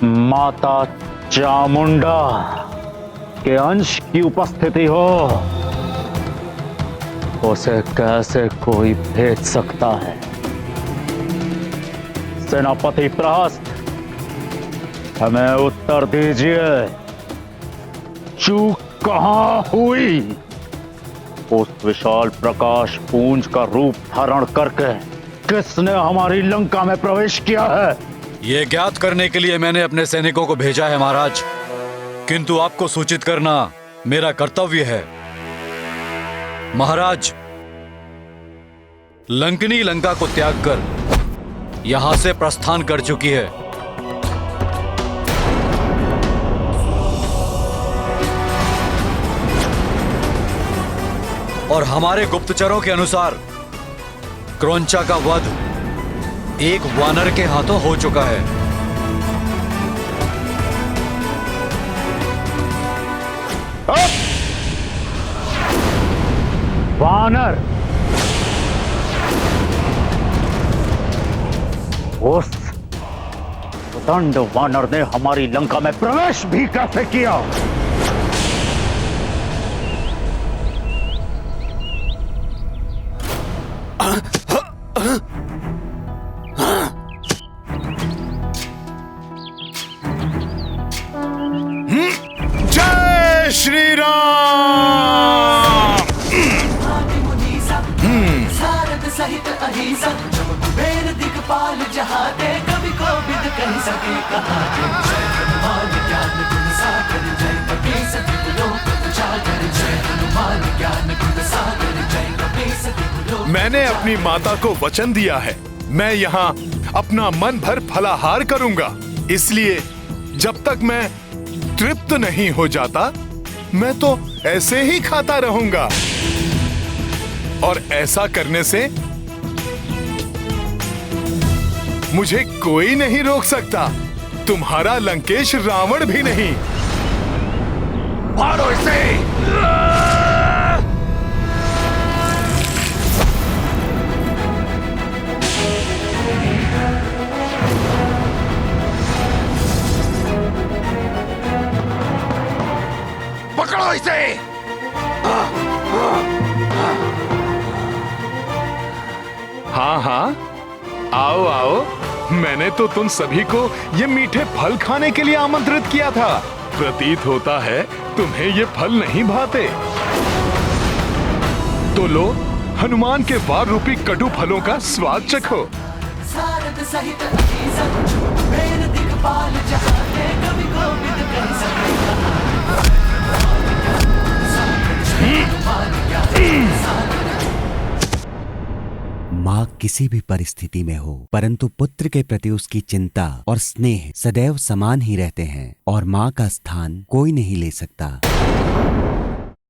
माता चामुंडा के अंश की उपस्थिति हो, उसे कैसे कोई भेज सकता है? सेनापति प्रहस्त, हमें उत्तर दीजिए, चूक कहां हुई? उस विशाल प्रकाश पुंज का रूप धारण करके किसने हमारी लंका में प्रवेश किया है? ये ज्ञात करने के लिए मैंने अपने सैनिकों को भेजा है महाराज, किंतु आपको सूचित करना मेरा कर्तव्य है। महाराज, लंकनी लंका को त्याग कर यहां से प्रस्थान कर चुकी है। और हमारे गुप्तचरों के अनुसार क्रौंचा का वध एक वानर के हाथों हो चुका है। वानर? उस उदंड वानर ने हमारी लंका में प्रवेश भी कैसे किया? जय श्री राम। सहित अहिंसा कुबेर दिखपाल जहाँ दे कभी को विद कह सके कहा जय हनुमान ज्ञान गुण सागर जय कपीस लोक उजागर जय हनुमान ज्ञान गुण सागर जय कपीस लोक। मैंने अपनी माता को वचन दिया है, मैं यहाँ अपना मन भर फलाहार करूंगा, इसलिए जब तक मैं तृप्त नहीं हो जाता मैं तो ऐसे ही खाता रहूंगा। और ऐसा करने से मुझे कोई नहीं रोक सकता, तुम्हारा लंकेश रावण भी नहीं। मारो इसे! पकड़ो इसे! हाँ हाँ, आओ आओ, मैंने तो तुम सभी को ये मीठे फल खाने के लिए आमंत्रित किया था। प्रतीत होता है तुम्हें ये फल नहीं भाते। तो लो, हनुमान के वार रूपी कटु फलों का स्वाद चखो। सारद सहित अहिंसा कुबेर दिखपाल जहाँ दे कभी को विद कह सके कहा माँ किसी भी परिस्थिति में हो, परंतु पुत्र के प्रति उसकी चिंता और स्नेह सदैव समान ही रहते हैं और माँ का स्थान कोई नहीं ले सकता।